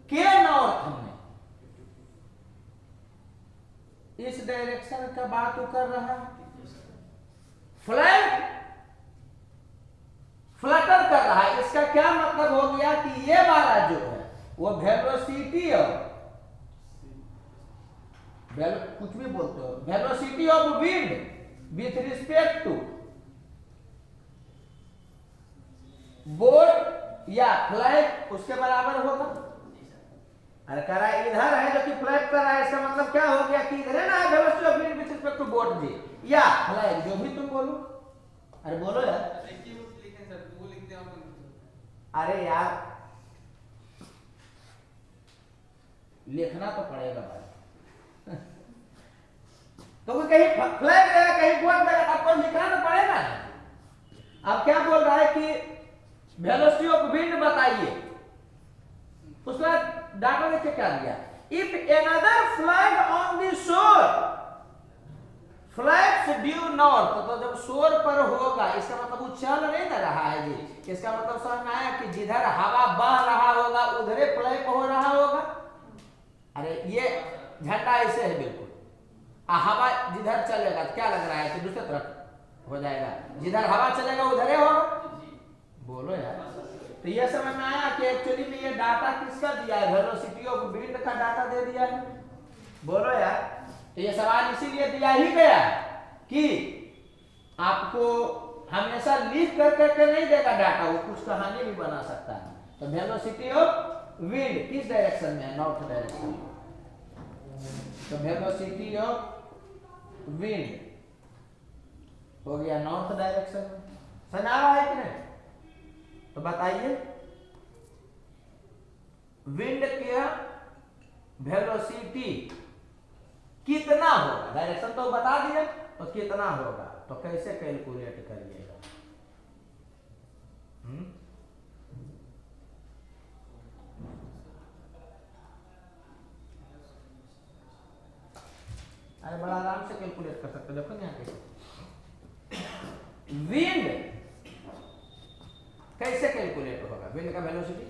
के नॉर्थ में, इस डायरेक्शन का बात कर रहा है। फ्लैग फ्लटर कर रहा है, इसका क्या मतलब हो गया कि ये वाला जो है वो वेलोसिटी ऑफ कुछ भी बोलते हो, velocity of wind with respect to boat या फ्लैग उसके बराबर होगा। अरे कह रहा है इधर है जो कि फ्लैग कर रहा है, इसका मतलब क्या हो गया कि इधर है ना velocity of wind with respect to boat जी या फ्लैग, जो भी तुम बोलो। अरे बोलो यार, अरे यार लिखना तो पड़ेगा भाई। तो कहीं फ्लैग देगा, कहीं बोर्ड देगा, आपको लिखना तो पड़ेगा। अब क्या बोल रहा है कि वेलोसिटी ऑफ विंड बताइए, उसके बाद डाटा देखिए क्या दिया। If another flag on the shore flags due north, तो जब शोर पर होगा इसका मतलब वो चल नहीं ना रहा है जी, इसका मतलब समझ में आया कि जिधर हवा बह रहा होगा उधरे फ्लैग हो रहा होगा। अरे ये झंडा ऐसे है बिल्कुल, हवा जिधर चलेगा तो क्या लग रहा है कि दूसरी तरफ हो जाएगा, जिधर हवा चलेगा उधर ही होगा। बोलो यार, तो ये समझ में आया कि एक्चुअली में ये डाटा किसका दिया है, वेलोसिटी ऑफ विंड का डाटा दे दिया है। बोलो यार, तो ये सवाल इसीलिए दिया ही गया कि आपको हमेशा लिख करके नहीं देगा डाटा, वो कुछ कहानी भी बना सकता है। तो वेलोसिटी ऑफ विंड किस डायरेक्शन में है, नॉर्थ डायरेक्शन में। तो वेलोसिटी ऑफ विंड हो गया नॉर्थ डायरेक्शन में। समझ आ रहा है कि नहीं? तो बताइए विंड का वेलोसिटी कितना होगा, डायरेक्शन तो बता दिया, तो कितना होगा, तो कैसे कैलकुलेट करिएगा। अरे बड़ा आराम से कैलकुलेट कर सकते, देखो यहाँ कैसे विंड कैसे कैलकुलेट होगा, विंड का वेलोसिटी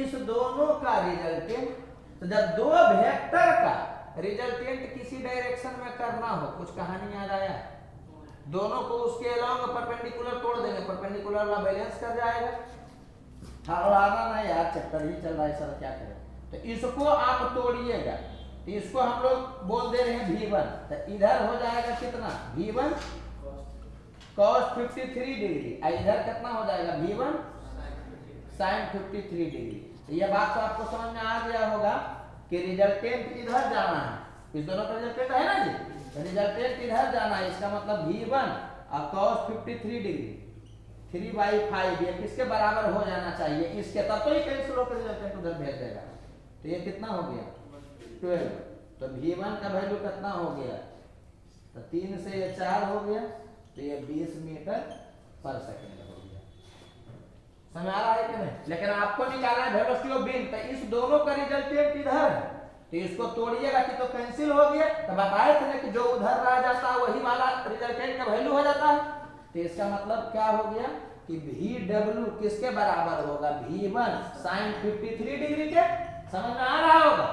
इस दोनों का रिजल्टेंट। तो जब दो वेक्टर का रिजल्टेंट किसी डायरेक्शन में करना हो, कुछ कहानी याद आया, दोनों को उसके अलोंग परपेंडिकुलर तोड़ देंगे, परपेंडिकुलर वाला बैलेंस कर जाएगा। आना ना यार, चक्कर ही चल रहा है सर, क्या करें। तो इसको आप तोड़िएगा, तो इसको हम लोग बोल दे रहे हैं V1, तो इधर हो जाएगा कितना V1 cos 53 डिग्री, इधर कितना हो जाएगा V1 sin 53 डिग्री। तो ये बात तो आपको समझ में आ गया होगा कि रिजल्टेंट इधर जाना है, इस दोनों का रिजल्टेंट है ना जी, तो रिजल्टेंट इधर जाना है, इसका मतलब V1 और cos 53 डिग्री 3/5 ये किसके बराबर हो जाना चाहिए, इसके, तब तो ये कैंसिल होकर रिजल्टेंट उधर भेज देगा। तो ये कितना हो गया 12। तो V1 का वैल्यू कितना हो गया, तो 3 से ये 4 हो गया, तो ये 20 मीटर पर सेकंड हो गया। समझ आ रहा है कि नहीं? लेकिन आपको निकालना है वेलोसिटी ऑफ विंड, तो इस दोनों का रिजल्टेंट इधर है, तो इसको तोड़िएगा कि तो कैंसिल हो गया। तो बताए थे ना कि जो उधर रह जाता है वही वाला रिजल्टेंट का वैल्यू हो जाता है। तो इसका मतलब क्या हो गया कि VW किसके बराबर होगा, V1 sin 53 डिग्री के। समझ में आ रहा होगा?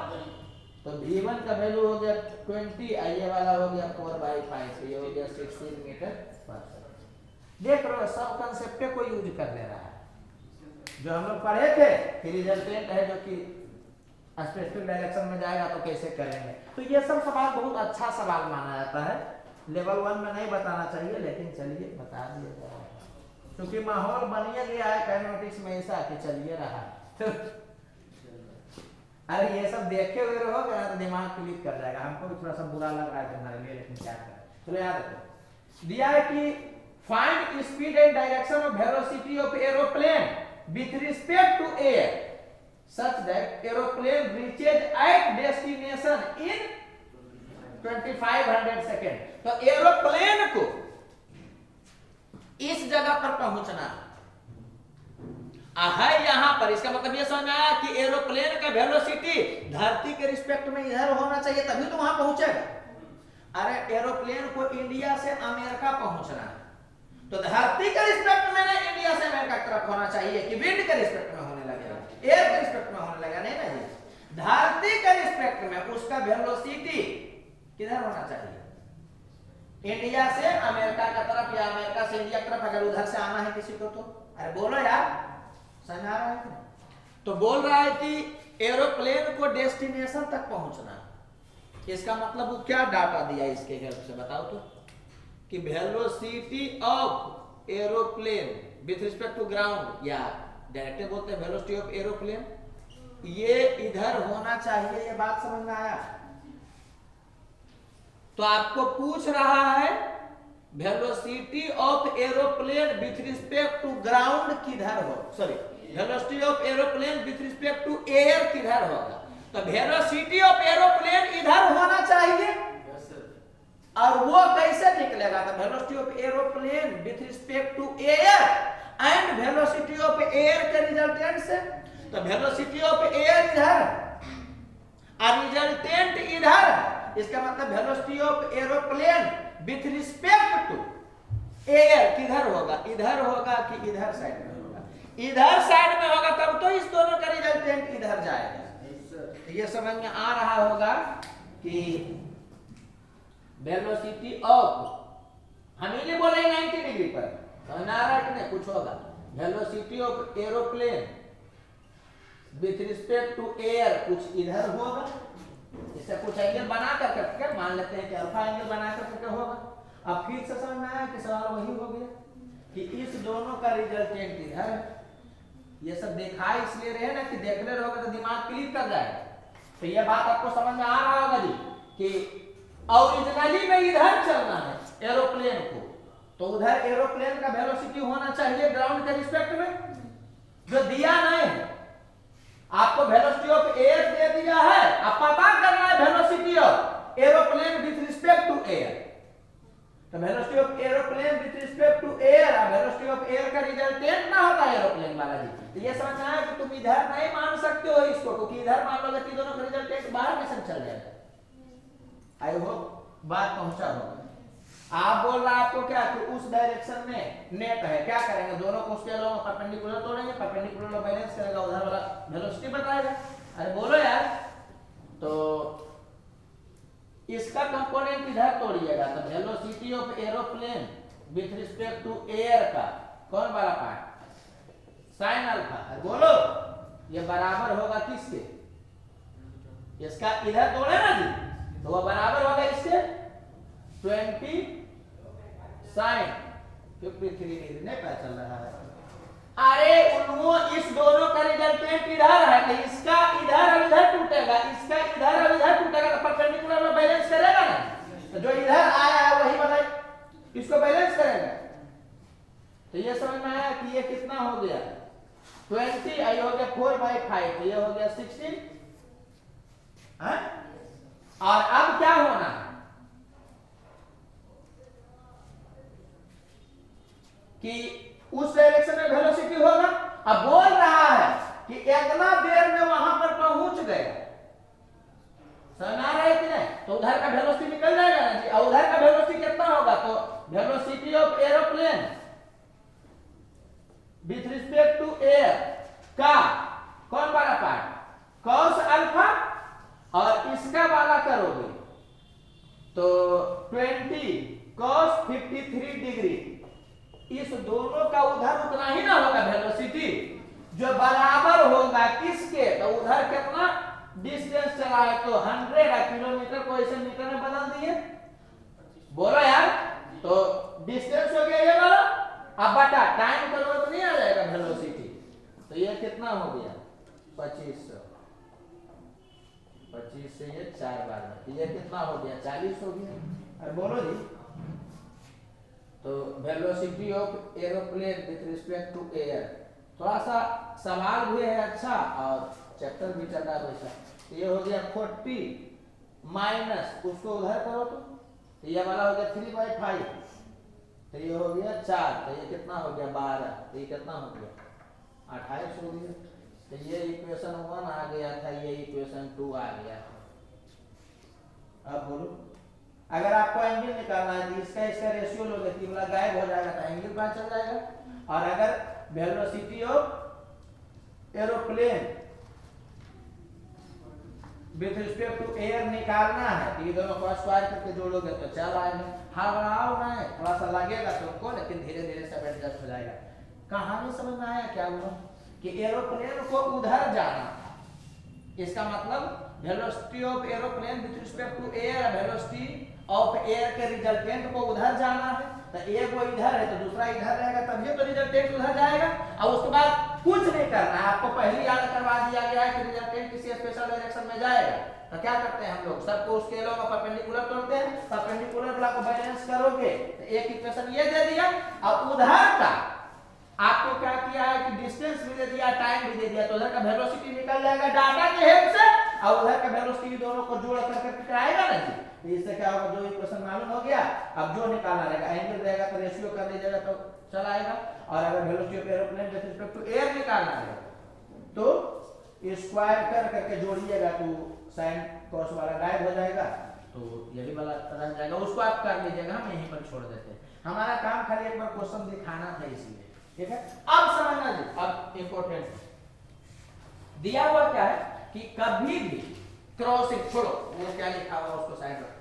तो V1 का वैल्यू हो गया 20, ये वाला हो गया 4/5, तो ये हो गया 16 मीटर पर सेकंड। देख रहे हो, सब कंसेप्ट को यूज कर ले रहा है जो हम लोग पढ़े थे कि रिजल्टेंट है जो कि स्पेसिफिक डायरेक्शन में जाएगा तो कैसे करेंगे। तो ये सब सवाल बहुत अच्छा सवाल माना जाता है, लेवल 1 में नहीं बताना चाहिए, लेकिन चलिए बता दिए जाए, क्योंकि माहौल बनिए गया है काइनेमेटिक्स में ऐसा कि चलिए रहा। अरे ये सब देखे हुए रहोगे ना तो दिमाग क्लिक कर जाएगा। हमको भी थोड़ा सा बुरा लग रहा है तुम्हारे लिए, लेकिन क्या करें। चलो याद रखो, दिया है कि find speed and direction of velocity of aeroplane with respect to air such that aeroplane reaches at destination in 2500 second. तो एरोप्लेन को इस जगह पर पहुंचना है यहां पर, इसका मतलब ये समझ में आया कि एरोप्लेन का वेलोसिटी धरती के रिस्पेक्ट में इधर होना चाहिए तभी तो वहां पहुंचेगा। अरे एरोप्लेन को इंडिया से अमेरिका पहुंचना है, तो धरती के रिस्पेक्ट में ना इंडिया से अमेरिका की तरफ होना चाहिए कि विंड के रिस्पेक्ट में होने लगेगा, एयर के रिस्पेक्ट में होने लगेगा, नहीं ना जी। धरती के रिस्पेक्ट में उसका वेलोसिटी किधर होना चाहिए, इंडिया से अमेरिका की तरफ या अमेरिका से इंडिया की तरफ, अगर उधर से आना है किसी को तो। अरे बोलो यार, समझ आ रहा है? तो बोल रहा है कि एरोप्लेन को डेस्टिनेशन तक पहुंचना, इसका मतलब वो क्या डाटा दिया इसके हेल्प से बताओ तो, कि velocity of aeroplane with respect to ground, या डायरेक्टली बोलते हैं वेलोसिटी ऑफ एरोप्लेन, ये इधर होना चाहिए। ये बात समझ में आया? तो आपको पूछ रहा है velocity of aeroplane with respect to ground किधर हो, sorry, velocity of aeroplane with respect to air किधर होगा? तो वेलोसिटी ऑफ एरोप्लेन इधर होना चाहिए, और वो कैसे निकलेगा? तो velocity of aeroplane with respect to air and velocity of air के रिजल्टेंट से। तो वेलोसिटी ऑफ एयर इधर और रिजल्टेंट इधर, इसका मतलब velocity of aeroplane with respect to air किधर होगा? इधर होगा कि इधर साइड में होगा? इधर साइड में होगा, तब तो इस दोनों का रिजल्टेंट इधर जाएगा। तो ये समझ में आ रहा होगा कि वेलोसिटी ऑफ, हम ये बोले 90 डिग्री पर, समझ में आ रहा है कि नहीं? कुछ होगा velocity of aeroplane with respect to air कुछ इधर होगा, इससे कुछ एंगल बना करके मान लेते हैं कि अल्फा एंगल बना करके होगा। अब फिर से समझ में आया कि सवाल वही हो गया कि इस दोनों का रिजल्टेंट इधर है। ये सब देखा इसलिए रहे ना कि देखने रहोगे तो दिमाग क्लिक कर जाएगा। तो ये बात आपको समझ में आ रहा होगा जी कि ओरिजिनली में इधर चलना है एरोप्लेन को, तो उधर एरोप्लेन का वेलोसिटी होना चाहिए ग्राउंड के रिस्पेक्ट में, जो दिया नहीं है। आपको वेलोसिटी ऑफ एयर दे दिया है, अब पता करना है velocity of aeroplane with respect to air. तो velocity of aeroplane with respect to air, और वेलोसिटी ऑफ एयर का रिजल्टेंट ना होता है एरोप्लेन वाला जी। तो ये समझना है कि तुम इधर नहीं मान सकते हो इसको, क्योंकि इधर मान लोगे कि दोनों का रिजल्टेंट बाहर कैसे चल जाएगा। आई होप बात पहुंचा होगा। आप बोल रहा आपको क्या कि उस डायरेक्शन में नेट है, क्या करेंगे? दोनों को उसके अलावा परपेंडिकुलर तोड़ेंगे, परपेंडिकुलर बैलेंस करेगा, उधर वाला वेलोसिटी बताएगा। अरे बोलो यार, तो इसका कंपोनेंट इधर तोड़िएगा, तो velocity of aeroplane with respect to air का कौन वाला पार्ट? Sine alpha. बोलो ये बराबर होगा किसके? इसका इधर तोड़े ना जी, तो वो बराबर होगा इसके 20 साइन 53 डिग्री। नहीं पता चल रहा है? अरे उन्हों इस दोनों का रिजल्टेंट इधर है, तो इसका इधर और इधर टूटेगा, इसका इधर और इधर टूटेगा, तो परपेंडिकुलर में बैलेंस करेगा ना। तो जो इधर आया है वही वाला इसको बैलेंस करेगा। तो ये समझ में आया कि ये कितना हो गया 20, आई हो गया 4/5, तो ये हो गया 16। और अब क्या होना है कि उस डायरेक्शन में वेलोसिटी होगा। अब बोल रहा है कि इतना देर में वहां पर पहुंच गया, समझ आ रहा है कि नहीं? तो उधर का वेलोसिटी निकल जाएगा ना जी। और उधर का वेलोसिटी कितना होगा? तो velocity of aeroplane with respect to air का कौन वाला पार्ट? कॉस अल्फा, और इसका वाला करोगे तो 20 cos 53 डिग्री। इस दोनों का उधर उतना ही ना होगा वेलोसिटी, जो बराबर होगा किसके? तो उधर कितना डिस्टेंस चला है? तो 100 किलोमीटर को ऐसे मीटर में बदल दिए। बोलो यार, तो डिस्टेंस हो गया ये वाला। अब बटा टाइम करोगे तो नहीं आ जाएगा वेलोसिटी। तो ये कितना हो गया 2500, 25 से ये 4 बार में, तो ये कितना हो गया 40 हो गया। अरे बोलो जी, तो velocity of aeroplane with respect to air, थोड़ा सा सवाल भी है अच्छा और चैप्टर भी चल रहा है वैसा। तो ये हो गया 40 माइनस उसको उधर करो तो ये वाला हो गया 3/5, तो ये हो गया 4, तो ये कितना हो गया 12, तो ये कितना हो गया 28 हो गया। तो ये इक्वेशन 1 आ गया था, ये इक्वेशन 2 आ गया था। अब बोलो, अगर आपको एंगल निकालना है तो इसका रेशियो लोगे, तीनला गायब हो जाएगा तो एंगल पता चल जाएगा। और अगर velocity of aeroplane with respect to air निकालना है तो ये दोनों को स्क्वायर करके जोड़ोगे तो चल आएगा। हड़बड़ाओ ना, थोड़ा सा लगेगा तुमको, लेकिन धीरे धीरे सब एडजस्ट हो जाएगा। कहानी समझ में आया क्या हुआ कि एरोप्लेन को उधर जाना था, इसका मतलब velocity of aeroplane with respect to air, velocity of air के रिजल्टेंट को उधर जाना है। तो एक वो इधर है तो दूसरा इधर रहेगा, तभी तो रिजल्टेंट उधर जाएगा। और उसके बाद कुछ नहीं करना है, आपको पहले याद करवा दिया गया है कि रिजल्टेंट किसी स्पेशल डायरेक्शन में जाएगा। तो क्या करते हैं हम लोग, सबको स्केलों में परपेंडिकुलर तोड़ते हैं, परपेंडिकुलर वाला को बैलेंस करोगे तो एक इक्वेशन ये दे दिया, और उधर का आपको क्या किया है कि डिस्टेंस भी दे दिया, टाइम भी दे दिया, तो उधर का वेलोसिटी निकल जाएगा डाटा के हेल्प से, और उधर का वेलोसिटी दोनों को जोड़ करके आएगा ना जी। तो इससे क्या होगा, जो इक्वेशन मालूम हो गया, अब जो निकालना रहेगा एंगल रहेगा तो रेशियो कर लीजिएगा तो चल आएगा, और अगर velocity of aeroplane with respect to air निकालना रहेगा तो स्क्वायर कर करके जोड़िएगा तो sin cos वाला गायब हो जाएगा, तो यही वाला रह जाएगा, उसको आप कर लीजिएगा, हम यहीं पर छोड़ देते हैं, हमारा काम खाली एक बार क्वेश्चन दिखाना था इसलिए, ठीक है। अब समझना जी, अब इंपॉर्टेंट दिया हुआ क्या है कि कभी भी क्रॉसिंग, छोड़ो वो क्या लिखा हुआ उसको साइड रखो,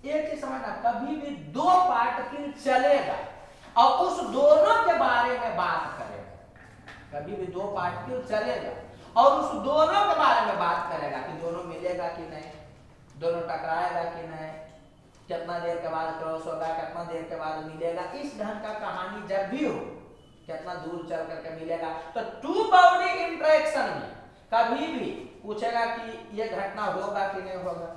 एक चीज समझना, कभी भी दो पार्टिकल चलेगा और उस दोनों के बारे में बात करेगा, कभी भी दो पार्टिकल चलेगा और उस दोनों के बारे में बात करेगा कि दोनों मिलेगा कि नहीं, दोनों टकराएगा कि नहीं, कितना देर के बाद क्रॉस होगा, कितना देर के बाद मिलेगा, इस ढंग का कहानी जब भी हो, कितना दूर चल करके मिलेगा, तो टू बॉडी इंटरेक्शन में कभी भी पूछेगा कि ये घटना होगा कि नहीं होगा,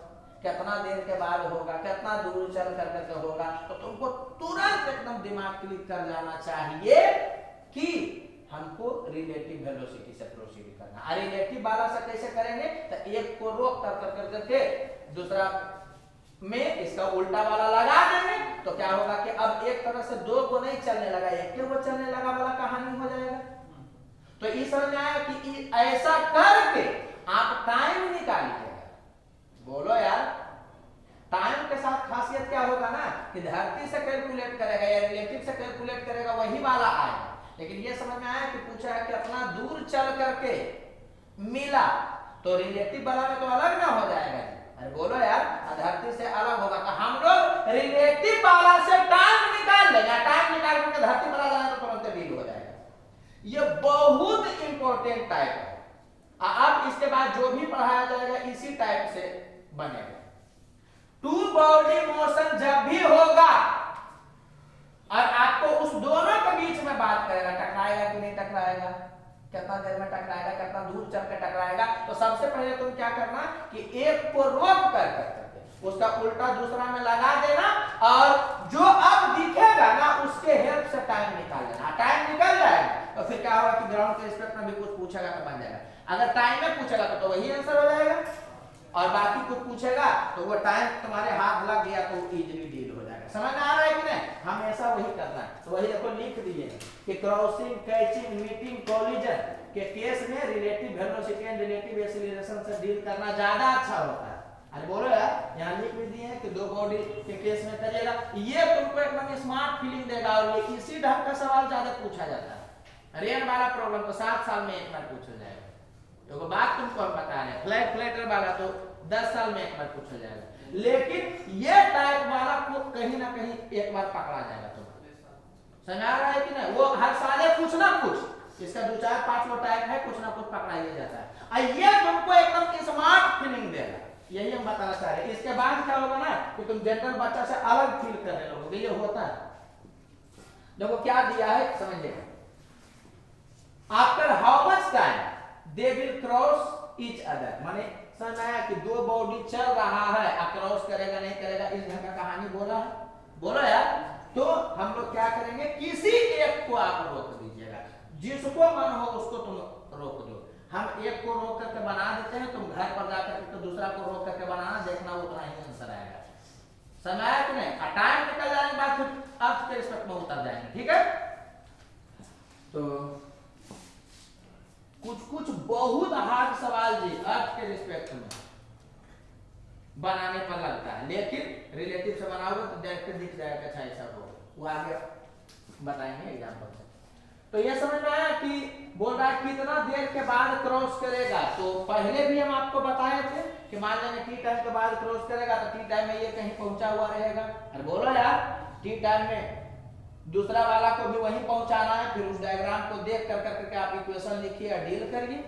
कितना देर के बाद होगा, कितना दूर चल करके होगा, तो तुमको तुरंत एकदम दिमाग क्लिक कर जाना चाहिए कि हमको रिलेटिव वेलोसिटी से प्रोसीड करना है। रिलेटिव वाला से कैसे करेंगे, तो एक को रोक कर करके दूसरा में इसका उल्टा वाला लगा देंगे, तो क्या होगा कि अब एक तरह से दो को नहीं चलने लगा, एक के वो चलने लगा वाला कहानी हो जाएगा। तो इस समझ में आया कि ऐसा करके आप टाइम निकालिएगा, बोलो यार, टाइम के साथ खासियत क्या होगा ना कि धरती से कैलकुलेट करेगा या रिलेटिव से कैलकुलेट करेगा वही वाला आएगा, लेकिन ये समझ में आया कि पूछा है कि अपना दूर चल करके मिला, तो रिलेटिव वाला में तो अलग ना हो जाएगा, अरे बोलो यार, धरती से अलग होगा, तो हम लोग रिलेटिव वाला से टाइम निकाल लेंगे, टाइम निकाल करके धरती वाला जाना तो तुरंत डील हो जाएगा। ये बहुत इंपॉर्टेंट टाइप है, अब इसके बाद जो भी पढ़ाया जाएगा इसी टाइप से बनेगा। टू बॉडी मोशन जब भी होगा और आपको उस दोनों के बीच में बात करेगा, टकराएगा कि नहीं टकराएगा, कितना देर में टकराएगा, कितना दूर चल के टकराएगा, तो सबसे पहले तुम क्या करना कि एक को रोक कर उसका उल्टा दूसरा में लगा देना, और जो अब दिखेगा ना उसके हेल्प से टाइम निकाल लेना, टाइम निकल जाएगा तो फिर क्या होगा कि ग्राउंड के रिस्पेक्ट में भी कुछ पूछेगा तो बन जाएगा, अगर टाइम में पूछेगा तो वही आंसर हो जाएगा, और बाकी कुछ पूछेगा तो वो टाइम तुम्हारे हाथ लग गया तो इजीली डील हो जाएगा। समझ में आ रहा है कि नहीं, हमेशा वही करना है, तो वही देखो लिख दिए कि क्रॉसिंग, कैचिंग, मीटिंग, कोलिजन के केस में relative velocity and relative acceleration से डील करना ज्यादा अच्छा होता है। अरे बोलो यार, यहाँ लिख भी दिए हैं कि दो बॉडी के केस में करिएगा, ये तुमको एकदम स्मार्ट फीलिंग देगा, और ये इसी ढंग का सवाल ज्यादा पूछा जाता है। रेन वाला प्रॉब्लम तो 7 साल में एक बार पूछा जाएगा, तो बात तुमको हम बता रहे हैं, फ्लैटर वाला तो 10 साल में एक बार पूछा जाएगा, लेकिन ये टाइप वाला को कहीं ना कहीं एक बार पकड़ा जाएगा। तुम्हें समझ आ रहा है कि नहीं, वो हर साल कुछ ना कुछ, इसका 2, 4, 5 वो टाइप है, कुछ ना कुछ पकड़ाया जाता है, और ये तुमको एकदम स्मार्ट फीलिंग देगा, यही हम बताना चाह रहे हैं। इसके बाद क्या होगा ना कि तुम जनरल बच्चा से अलग फील करने लगोगे, ये होता है। देखो क्या दिया है समझिए, after how much time they will cross each other, माने समझ आया कि दो बॉडी चल रहा है, क्रॉस करेगा नहीं करेगा, इस ढंग का कहानी बोला है, बोलो यार। तो हम लोग क्या करेंगे, किसी एक को आप रोक दीजिएगा, जिसको मन हो उसको तुम रोक दो, हम एक को रोक करके बना देते हैं, तुम घर पर जाकर तो दूसरा को रोक करके बनाना, देखना उतना ही आंसर आएगा। समझ आया कि नहीं, टाइम निकल जाने के बाद फिर अर्थ के रिस्पेक्ट में उतर जाएंगे, ठीक है। तो कुछ बहुत हार्ड सवाल जी अर्थ के रिस्पेक्ट में बनाने पर लगता है, लेकिन रिलेटिव से बनाओगे तो डायरेक्ट दिख जाएगा, अच्छा ऐसा हो, वो आगे बताएंगे एग्जांपल से। तो ये समझ में आया कि बोल रहा है कितना देर के बाद क्रॉस करेगा, तो पहले भी हम आपको बताए थे कि मान लेंगे टी टाइम के बाद क्रॉस करेगा, तो टी टाइम में ये कहीं पहुंचा हुआ रहेगा, अरे बोलो यार, टी टाइम में दूसरा वाला को भी वहीं पहुंचाना है, फिर उस डायग्राम को देख कर करके आप इक्वेशन लिखिए और डील करिए,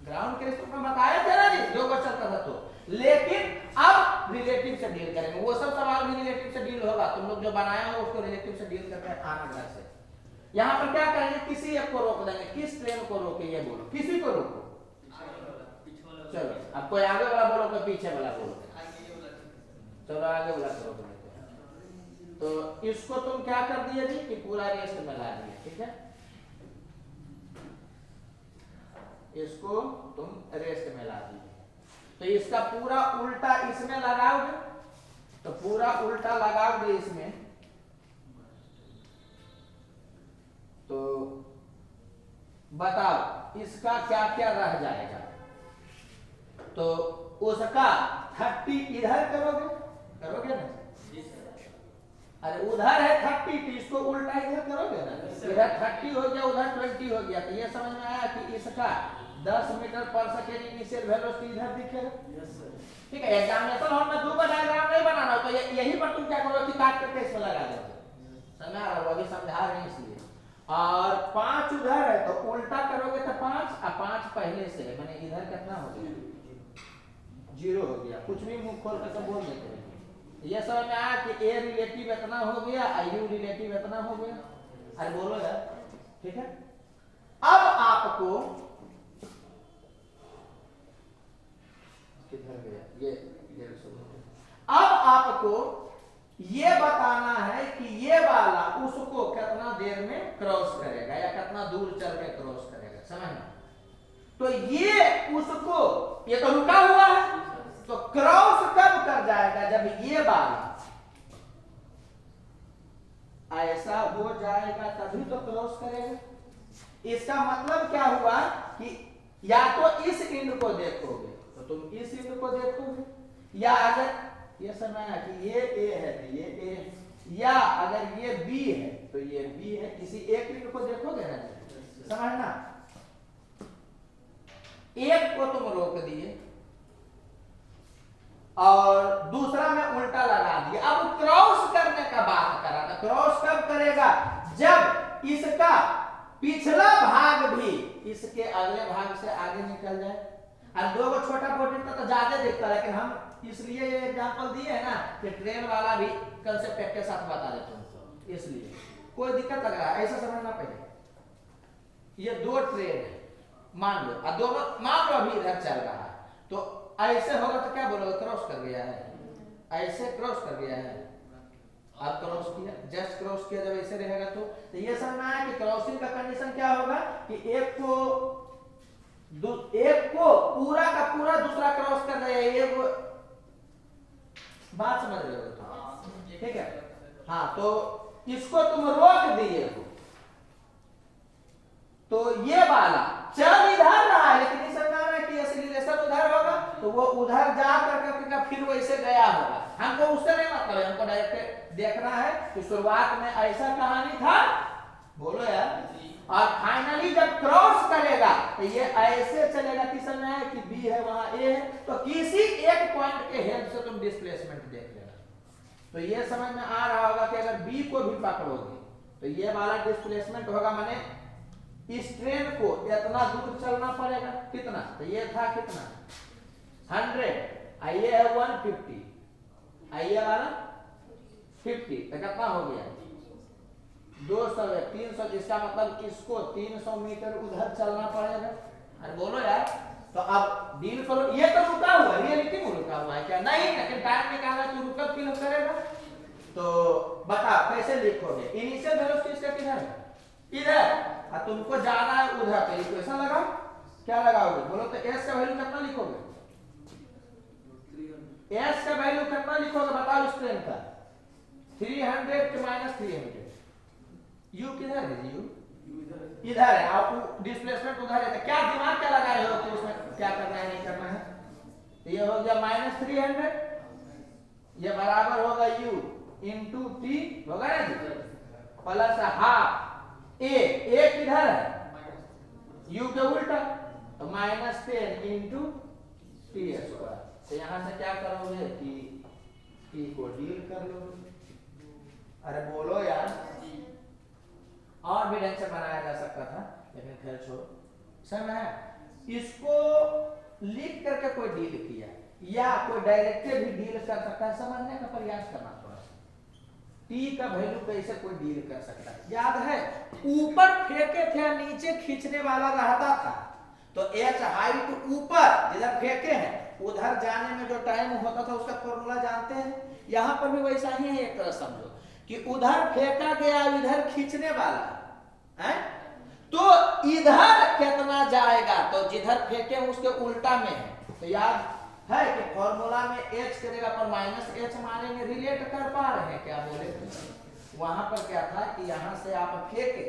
ग्राउंड के रिस्पेक्ट में बताया था ना जी, जो बच्चा था तो, लेकिन अब रिलेटिव से डील करेंगे, वो सब सवाल भी रिलेटिव से डील होगा, तुम लोग जो बनाए हो उसको रिलेटिव से डील करके आना घर से। यहाँ पर क्या करेंगे, किसी एक को रोक देंगे, किस ट्रेन को रोके ये बोलो, किसी को रोको, चलो अब कोई आगे वाला बोलो, कोई पीछे वाला बोलो। चलो आगे वाला करो। तो इसको तुम क्या कर दिए जी कि पूरा रेस्ट में ला दिए, ठीक है। इसको तुम रेस्ट में ला दिए, तो इसका पूरा उल्टा इसमें लगाओगे, तो पूरा उल्टा लगाओगे इसमें, तो बताओ इसका क्या क्या रह जाएगा। तो उसका 30 इधर करोगे ना, अरे उधर है 30 तो इसको उल्टा इधर करोगे ना, इधर 30 हो गया उधर 20 हो गया। तो ये समझ में आया कि इसका 10 metre per second initial velocity इधर दिखेगा, ठीक है। एग्जामिनेशन हॉल में 2 का डायग्राम नहीं बनाना, तो यही पर तुम क्या करोगे कि काट करके इसमें लगा दोगे, समझा रहा हो, अभी समझा रहे हैं इसलिए। और 5 उधर है तो उल्टा करोगे तो 5 और 5 पहले से, मैंने इधर कितना हो गया 0 हो गया, कुछ भी मुंह खोल कर बोल देते हैं। ये समझ में आया कि ए रिलेटिव इतना हो गया और यू रिलेटिव इतना हो गया। अरे बोलो यार, ठीक है। अब आपको किधर गया ये 150, अब आपको ये बताना है कि ये वाला उसको कितना देर में क्रॉस करेगा या कितना दूर चल के क्रॉस करेगा, समझना। तो ये उसको, ये तो रुका हुआ है, तो क्रॉस कब कर जाएगा जब ये वाला ऐसा हो जाएगा तभी तो क्रॉस करेगा। इसका मतलब क्या हुआ कि या तो इस इंड को देखोगे तो तुम इस इंड को देखोगे, या अगर ये समय है कि ये ए है तो ये ए, या अगर ये बी है तो ये बी है, किसी एक इंड को देखोगे ना, समझना। एक को तुम रोक दिए और दूसरा में उल्टा लगा दिया। अब क्रॉस करने का बात करा था, क्रॉस कब करेगा जब इसका पिछला भाग भी इसके अगले भाग से आगे निकल जाए। और 2 को छोटा पोर्टेट तो ज्यादा दिखता है, लेकिन हम इसलिए ये एग्जांपल दिए है ना कि ट्रेन वाला भी कंसेप्ट के साथ बता देते हैं, इसलिए कोई दिक्कत लग रहा है ऐसा समझना। पहले ये 2 ट्रेन है मान लो, और दोनों मान लो अभी इधर चल रहा है, तो ऐसे होगा तो क्या बोलोगे क्रॉस कर गया है, ऐसे क्रॉस कर गया है, आप क्रॉस किया, जस्ट क्रॉस किया, जब ऐसे रहेगा तो ये समझना है कि क्रॉसिंग का कंडीशन क्या होगा कि एक को पूरा का पूरा दूसरा क्रॉस कर रहे हैं, ये बात समझ रहे हो तो ठीक है। हाँ, तो इसको तुम रोक दिए हो, तो ये वाला चल इधर रहा है लेकिन इस समझना है कि एक्सीलरेशन उधर होगा, तो वो उधर जा करके फिर वैसे गया होगा। हमको उससे नहीं मतलब है, हमको डायरेक्ट देखना है कि शुरुआत में ऐसा कहानी था, बोलो यार, और फाइनली जब क्रॉस करेगा तो ये ऐसे चलेगा कि समझना है कि बी है वहां ए है, तो किसी एक पॉइंट के हेल्प से तुम डिस्प्लेसमेंट देख लेना। तो ये समझ में आ रहा होगा कि अगर बी को भी पकड़ोगे तो ये वाला डिस्प्लेसमेंट होगा, माने इस ट्रेन को इतना दूर चलना पड़ेगा, कितना, तो ये था कितना 100, आइए है 150, आइए वाला 50, तो कितना हो गया 200 है 300, जिसका मतलब इसको 300 मीटर उधर चलना पड़ेगा। अरे बोलो यार, तो अब डील करो। ये तो रुका हुआ, रियलिटी में रुका हुआ है क्या, नहीं, लेकिन टाइम निकाला तो रुका फिल करेगा। तो बता कैसे लिखोगे, इनिशियल वेलोसिटी इसका किधर है, इधर, और तुमको जाना है उधर, तो इक्वेशन लगाओ, क्या लगाओगे बोलो, तो s का वैल्यू कितना लिखोगे, s का वैल्यू कितना लिखोगे बताओ इस ट्रेन का, 300 के -300, u किधर है, u इधर है, आप डिस्प्लेसमेंट उधर है, तो क्या दिमाग क्या लगाए हो कि उसमें क्या करना है नहीं करना है। तो ये हो गया -300, ये बराबर होगा u इंटू t होगा ना जी, प्लस हाफ ए किधर है u के उल्टा, तो -10 इंटू टी स्क्वायर। तो यहां से क्या करोगे कि t को डील कर लोगे। अरे बोलो यार, और भी ढंग से बनाया जा सकता था लेकिन खैर छोड़ो, समझ है। इसको लिख करके कोई डील किया या कोई डायरेक्टली भी डील कर सकता है, समझने का प्रयास करना थोड़ा सा, टी का वैल्यू कैसे कोई डील कर सकता है। याद है ऊपर फेंके थे नीचे खींचने वाला रहता था, तो एच हाइट ऊपर जिधर फेंके हैं उधर जाने में जो टाइम होता था उसका फॉर्मूला जानते हैं। यहां पर भी वैसा ही है, एक तरह समझो कि उधर फेंका गया इधर खींचने वाला है, तो इधर कितना जाएगा, तो जिधर फेंके उसके उल्टा में है। तो याद है कि फॉर्मूला में h के जगह पर माइनस एच मानेंगे, रिलेट कर पा रहे हैं क्या बोले? वहां पर क्या था कि यहां से आप फेंके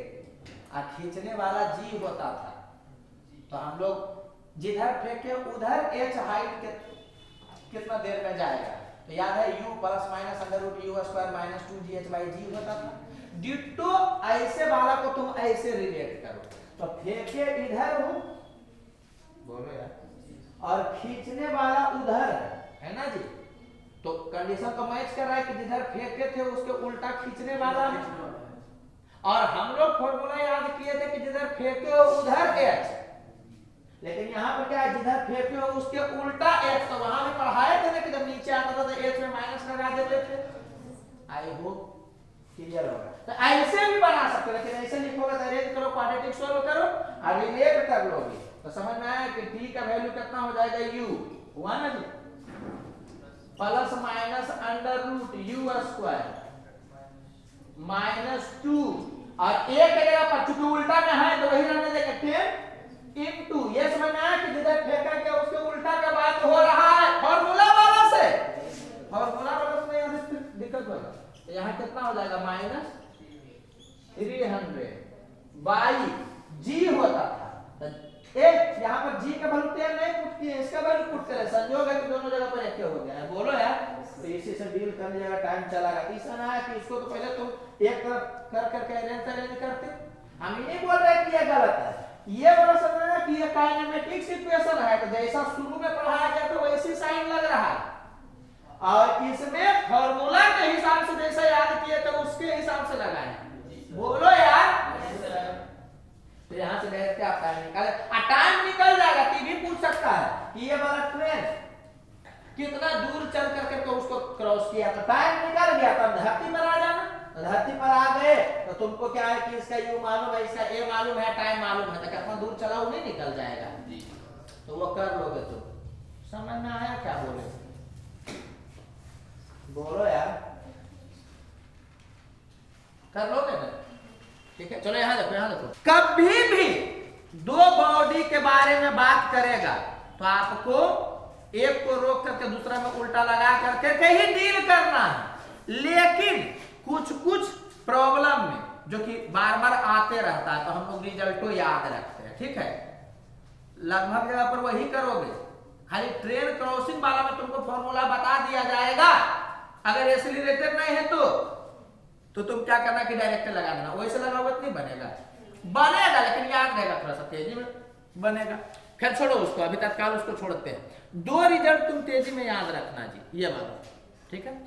और खींचने वाला g होता था, तो हम लोग जिधर फेंके उधर h हाइट के कितना देर में जाएगा, तो याद है u plus minus under root u square minus 2gh/g होता था। डिट्टो ऐसे वाला को तुम ऐसे रिलेट करो, तो फेंके इधर हो, बोलो यार, और खींचने वाला उधर है ना जी, तो कंडीशन तो मैच कर रहा है कि जिधर फेंके थे उसके उल्टा खींचने वाला है। और हम लोग फॉर्मूला याद किए थे कि जिधर फेंके उधर h, लेकिन यहाँ पर क्या है, जिधर फेंके हो उसके उल्टा h, तो वहां भी पढ़ाए थे ना कि जब नीचे आता था तो h में माइनस लगा देते थे। आई होप क्लियर होगा। तो ऐसे भी बना सकते हो, लेकिन ऐसे लिखोगे तो अरेंज करो, क्वाड्रेटिक सोल्व करो और रिलेट कर लोगे, तो समझ में आया कि t का वैल्यू कितना हो जाएगा, u हुआ ना जी, plus minus under root u square minus 2, और एक जगह पर चूंकि उल्टा में है तो वही रहने देंगे 10 इंटू, ये समझ में आया कि जिधर फेंका गया उसके उल्टा का बात हो रहा है फॉर्मूला वाला से, फॉर्मूला वाला से यहाँ से दिक्कत होगा। तो यहाँ कितना हो जाएगा, माइनस 300 बाई जी होता था, एक यहाँ पर जी का वैल्यू 10 नहीं पुट किए, इसका वैल्यू पुट करें, संयोग है कि दोनों जगह पर एक हो गया है। बोलो यार, तो इसी से डील करने जगह टाइम चला गया। तीसरा ना है कि इसको तो पहले तुम एक तरफ कर करके अरेंज करते, हम ये नहीं बोल रहे कि ये गलत है, ये बोल सकते हैं कि ये काइनेमेटिक्स इक्वेशन है, तो जैसा शुरू में पढ़ाया गया था वैसी साइन लग रहा है, और इसमें फॉर्मूला के हिसाब से जैसा याद किए तो उसके हिसाब से लगाए। बोलो यार, तो यहाँ से डायरेक्ट आप टाइम निकाले, टाइम निकल जाएगा, टीवी पूछ सकता है कि ये वाला ट्रेन कितना दूर चल करके तो उसको क्रॉस किया, तो टाइम निकल गया, तब धरती पर आ जाना, धरती पर आ गए तो तुमको क्या है कि इसका u मालूम है, इसका a मालूम है, टाइम मालूम है, तो कितना दूर चला वो नहीं निकल जाएगा, तो वो कर लोगे। तो समझ में आया क्या बोले? बोलो यार, कर लोगे ना? ठीक है, चलो यहाँ देखो, यहाँ देखो, कभी भी दो बॉडी के बारे में बात करेगा तो आपको एक को रोक करके दूसरा में उल्टा लगा करके कहीं डील करना है, लेकिन कुछ कुछ प्रॉब्लम में जो कि बार बार आते रहता है तो हम लोग रिजल्टो याद रखते हैं, ठीक है, लगभग जगह पर वही करोगे, खाली ट्रेन क्रॉसिंग वाला में तुमको फॉर्मूला बता दिया जाएगा, अगर ऐसे रिलेटेड नहीं है तो तुम क्या करना कि डायरेक्ट लगा देना, वैसे लगाओगे तो नहीं बनेगा, बनेगा लेकिन याद रहेगा, थोड़ा सा तेजी में बनेगा। खैर छोड़ो उसको, अभी तत्काल उसको छोड़ते हैं, दो रिजल्ट तुम तेजी में याद रखना जी, ये मानो, ठीक है,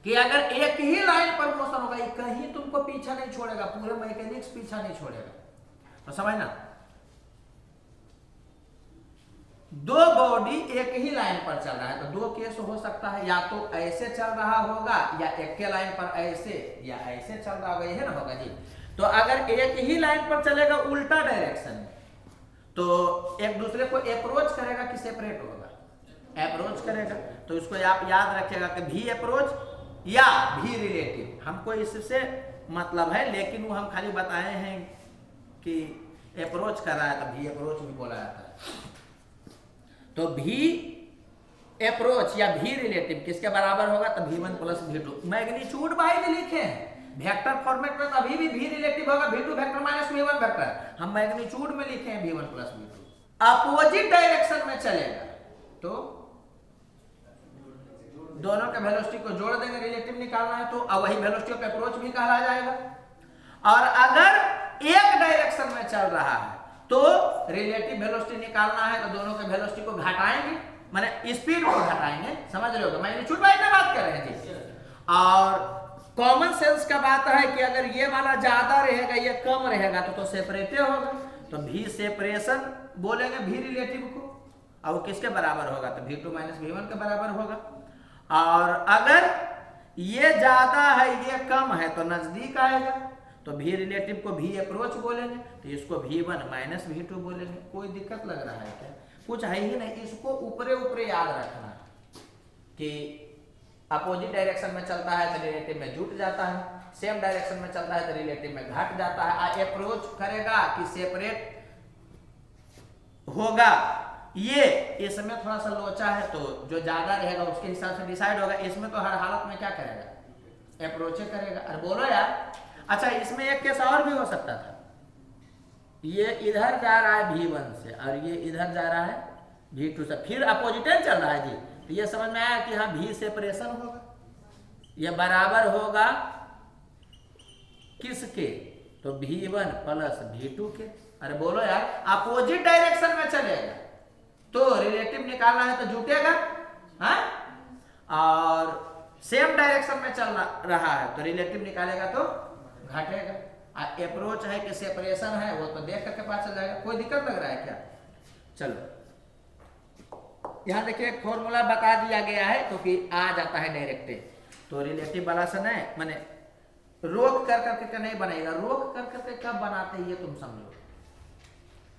कि अगर एक ही लाइन पर मोशन होगा कहीं तुमको पीछा नहीं छोड़ेगा, पूरे मैकेनिक्स पीछा नहीं छोड़ेगा, तो समझना, दो बॉडी एक ही लाइन पर चल रहा है तो दो केस हो सकता है, या तो ऐसे चल रहा होगा या एक के लाइन पर ऐसे या ऐसे चल रहा होगा, यही ना होगा जी। तो अगर एक ही लाइन पर चलेगा उल्टा डायरेक्शन में तो एक दूसरे को अप्रोच करेगा कि सेपरेट होगा, अप्रोच करेगा, तो उसको आप याद रखिएगा कि भी अप्रोच या भी रिलेटिव, हमको इससे मतलब है, लेकिन वो हम खाली बताए हैं कि अप्रोच कर रहा है तो भी अप्रोच भी बोला जाता है। तो भी अप्रोच या भी रिलेटिव किसके बराबर होगा, तो v1 plus v2, magnitude wise लिखे हैं, वेक्टर फॉर्मेट में तो अभी भी v रिलेटिव होगा, v2 vector minus v1 vector, हम मैग्नीट्यूड में लिखे हैं v1 plus v2। Opposite direction में चलेगा तो दोनों के वेलोसिटी को जोड़ देंगे, रिलेटिव निकालना है तो वही वेलोसिटी ऑफ अप्रोच भी कहा जाएगा। और अगर एक डायरेक्शन में चल रहा है तो रिलेटिव वेलोसिटी निकालना है तो दोनों के वेलोसिटी को घटाएंगे, माने स्पीड को घटाएंगे, समझ रहे हो, मैग्नीट्यूड वाइज में बात कर रहे हैं जी। और कॉमन सेंस का बात है कि अगर ये वाला ज्यादा रहेगा ये कम रहेगा तो सेपरेटे होगा, तो भी सेपरेशन बोलेंगे भी रिलेटिव को, और वो किसके बराबर होगा, तो v2 माइनस v1 के बराबर होगा। और अगर ये ज्यादा है ये कम है तो नजदीक आएगा, तो V रिलेटिव को V अप्रोच बोलेंगे, तो इसको V1 माइनस V2 बोलेंगे। कोई दिक्कत लग रहा है क्या? कुछ है ही नहीं। इसको ऊपरे ऊपरे याद रखना कि अपोजिट डायरेक्शन में चलता है तो रिलेटिव में जुट जाता है, सेम डायरेक्शन में चलता है तो रिलेटिव में घट जाता है। अप्रोच करेगा कि सेपरेट होगा, ये इसमें थोड़ा सा लोचा है तो जो ज्यादा रहेगा उसके हिसाब से डिसाइड होगा। इसमें तो हर हालत में क्या करेगा? अप्रोच करेगा। अरे बोलो यार। अच्छा, इसमें एक केस और भी हो सकता था, ये इधर जा रहा है V1 से और ये इधर जा रहा है V2 से, फिर अपोजिटेड चल रहा है जी, तो ये समझ में आया कि हाँ V सेपरेशन होगा, ये बराबर होगा किसके? तो V1 प्लस V2 के। अरे बोलो यार, अपोजिट डायरेक्शन में चलेगा तो रिलेटिव निकालना है तो जुटेगा, हाँ, और सेम डायरेक्शन में चल रहा है तो रिलेटिव निकालेगा तो घटेगा। अप्रोच है कि सेपरेशन है वो तो देख करके पता चल जाएगा। कोई दिक्कत लग रहा है क्या? चलो यहां देखिए फॉर्मूला बता दिया गया है तो कि आ जाता है डायरेक्ट। तो रिलेटिव वाला समय माने रोक कर करके नहीं बनेगा, रोक कर करके कब बनाते हैं ये तुम समझो।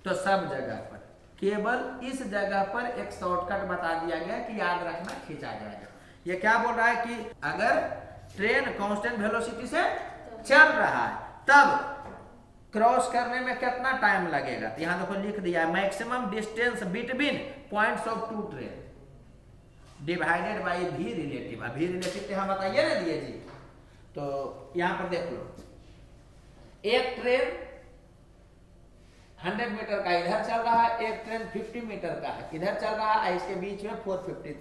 तो सब जगह पर, केवल इस जगह पर एक शॉर्टकट बता दिया गया कि याद रखना, खींचा जाएगा। ये क्या बोल रहा है कि अगर ट्रेन कांस्टेंट वेलोसिटी से चल रहा है तब क्रॉस करने में कितना टाइम लगेगा? तो यहां देखो लिख दिया है maximum distance between points of two train divided by V relative. V relative यहां बताइए ना दिए जी। तो यहां पर देख लो, एक ट्रेन 100 मीटर का इधर चल रहा है, एक ट्रेन 50 मीटर का है इधर चल रहा है, इसके बीच में 450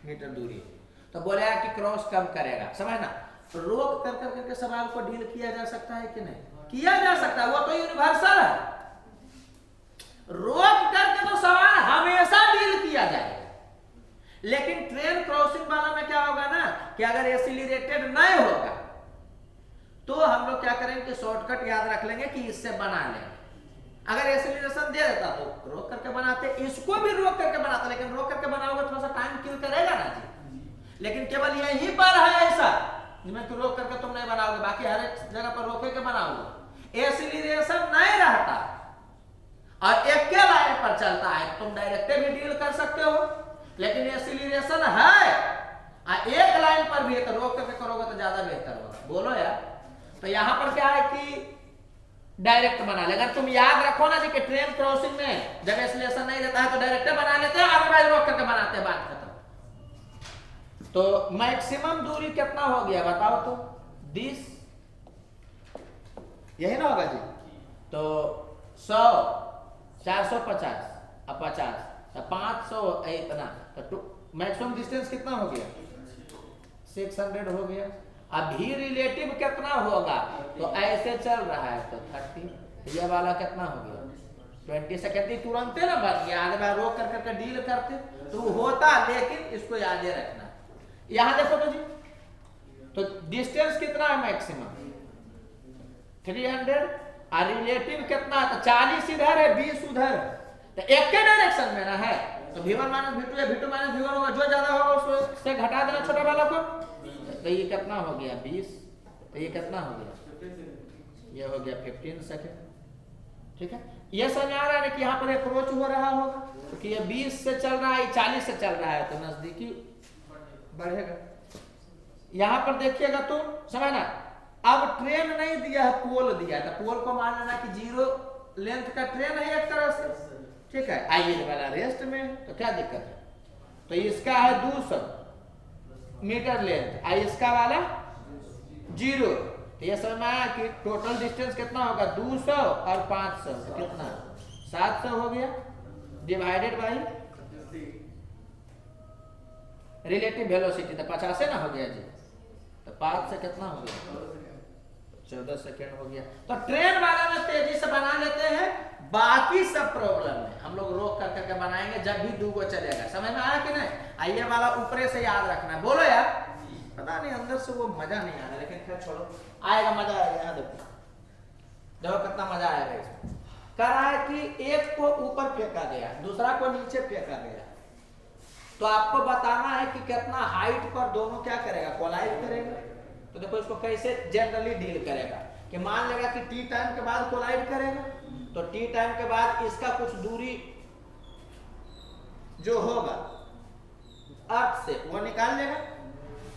मीटर दूरी। तो बोला कि क्रॉस कब करेगा, समझ ना। तो रोक कर करके सवाल को डील किया जा सकता है कि नहीं? किया जा सकता है, वो तो यूनिवर्सल है। रोक करके तो सवाल हमेशा डील किया जाएगा, लेकिन ट्रेन क्रॉसिंग वाला में क्या होगा ना कि अगर एक्सीलरेटेड नहीं होगा तो हम लोग क्या करेंगे कि शॉर्टकट याद रख लेंगे कि इससे बना लेंगे। अगर एक्सीलरेशन दे देता तो रोक करके बनाते, इसको भी रोक करके बनाते, लेकिन रोक करके बनाओगे थोड़ा सा टाइम किल करेगा ना जी। लेकिन केवल यहीं पर है ऐसा जिसमें कि रोक करके तुम नहीं बनाओगे, बाकी हर एक जगह पर रोके के बनाओगे। एक्सीलरेशन नहीं रहता और एक के लाइन पर चलता है, तुम डायरेक्ट भी डील कर सकते हो, लेकिन एक्सीलरेशन है एक लाइन पर भी है तो रोक करके करोगे तो ज्यादा बेहतर होगा। बोलो यार। तो यहां पर क्या है कि डायरेक्ट बना ले। अगर तुम याद रखो ना जी कि ट्रेन क्रॉसिंग में जब एक्सीलरेशन नहीं रहता है तो डायरेक्ट बना लेते हैं, अदरवाइज रोक करके बनाते हैं, बात खत्म। तो मैक्सिमम दूरी कितना हो गया बताओ तो? 20, यही ना होगा जी। तो 100, 450 और 50 तो 500 इतना, तो मैक्सिमम डिस्टेंस कितना हो गया? 600 हो गया। अब V रिलेटिव कितना होगा? तो ऐसे चल रहा है तो 30, ये वाला कितना हो गया? 20 सेकेंड। तुरंत ना बन गया, आगे बार रोक कर करके डील करते तो होता, लेकिन इसको याद रखना। यहां देखो तो जी, तो डिस्टेंस कितना है मैक्सिमम? 300 और रिलेटिव कितना है? तो 40 इधर है 20 उधर, तो एक के डायरेक्शन में ना है तो V1 माइनस V2 है, V2 माइनस V1 होगा, जो ज्यादा होगा उससे घटा देना छोटा वाला को। तो ये कितना हो गया? 20। तो ये कितना हो गया? ये हो गया 15 सेकेंड। ठीक है, ये समझ आ रहा है कि यहाँ पर अप्रोच हो रहा होगा क्योंकि ये 20 से चल रहा है, 40 से चल रहा है तो नजदीकी बढ़ेगा। यहां पर देखिएगा तो समझ ना, अब ट्रेन नहीं दिया है, पोल दिया है, तो पोल को मान लेना कि 0 लेंथ का ट्रेन है एक तरह से। ठीक है, आइए वाला रेस्ट में तो क्या दिक्कत है? तो इसका है 200 मीटर लेंथ, आई इसका वाला 0। तो ये समझ में आया कि टोटल डिस्टेंस कितना होगा? 200 और 500 कितना? 700 हो गया, डिवाइडेड बाई रिलेटिव वेलोसिटी तो 50 ना हो गया जी। तो 5 से कितना हो गया? 14 सेकेंड हो गया। तो ट्रेन वाला में तेजी से बना लेते हैं, बाकी सब प्रॉब्लम में हम लोग रोक कर करके बनाएंगे जब भी 2 को चलेगा। समझ में आया कि नहीं? आइए वाला ऊपरे से याद रखना। बोलो यार, पता नहीं अंदर से वो मजा नहीं आ रहा, लेकिन खैर छोड़ो, आएगा मजा आएगा। यहाँ देखो देखो कितना मजा आएगा इसमें। कह रहा है कि एक को ऊपर फेंका गया, दूसरा को नीचे फेंका गया, तो आपको बताना है कि कितना हाइट पर दोनों क्या करेगा? कोलाइड करेगा। तो देखो इसको कैसे जनरली डील करेगा। कि मान लेगा कि टी टाइम के बाद कोलाइड करेगा, तो टी टाइम के बाद इसका कुछ दूरी जो होगा अर्थ से वो निकाल लेगा।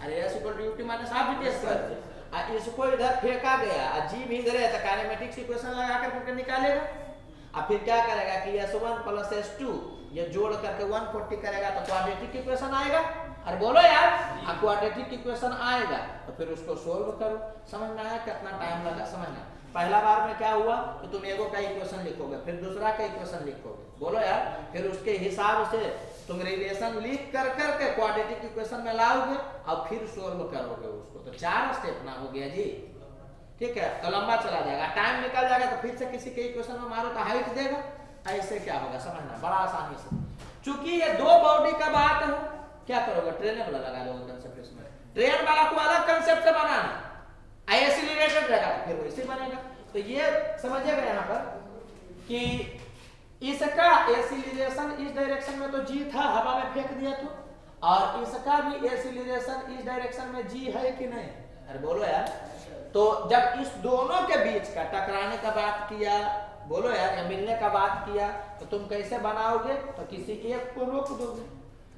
अरे s equal to ut minus half v square, इसको इधर फेंका गया, जी भी इधर है, तो काइनेमेटिक्स इक्वेशन लगा कर निकालेगा। अब फिर क्या करेगा कि S1 प्लस S2 ये जोड़ करके 140 करेगा तो क्वाड्रेटिक इक्वेशन आएगा। अरे बोलो यार, क्वाड्रेटिक इक्वेशन आएगा तो फिर उसको सोल्व करो। समझ में आया कितना टाइम लगा? समझना पहला बार में क्या हुआ कि तुम एगो का इक्वेशन लिखोगे, फिर दूसरा का इक्वेशन लिखोगे, बोलो यार, फिर उसके हिसाब से तुम रिलेशन लिख कर करके क्वाड्रेटिक इक्वेशन में लाओगे और फिर सोल्व करोगे उसको। तो 4 स्टेप ना हो गया जी, ठीक है, तो लंबा चला जाएगा, टाइम निकल जाएगा, तो फिर से किसी के इक्वेशन में मारो तो हाइट देगा। ऐसे क्या होगा समझना बड़ा आसानी से। चूंकि ये दो बॉडी का बात है, क्या करोगे, ट्रेन वाला लगा दोगे कंसेप्ट इसमें, ट्रेन वाला को अलग कंसेप्ट से बनाना, ऐसे रिलेटेड रहेगा तो फिर वैसे बनेगा। तो ये समझिएगा यहाँ पर कि इसका एसिलेशन इस डायरेक्शन में तो जी था, हवा में फेंक दिया तो, और इसका भी एसिलेशन इस डायरेक्शन में जी है कि नहीं? अरे बोलो यार, तो जब इस दोनों के बीच का टकराने का बात किया, बोलो यार, या मिलने का बात किया, तो तुम कैसे बनाओगे? तो किसी एक को रोक दोगे,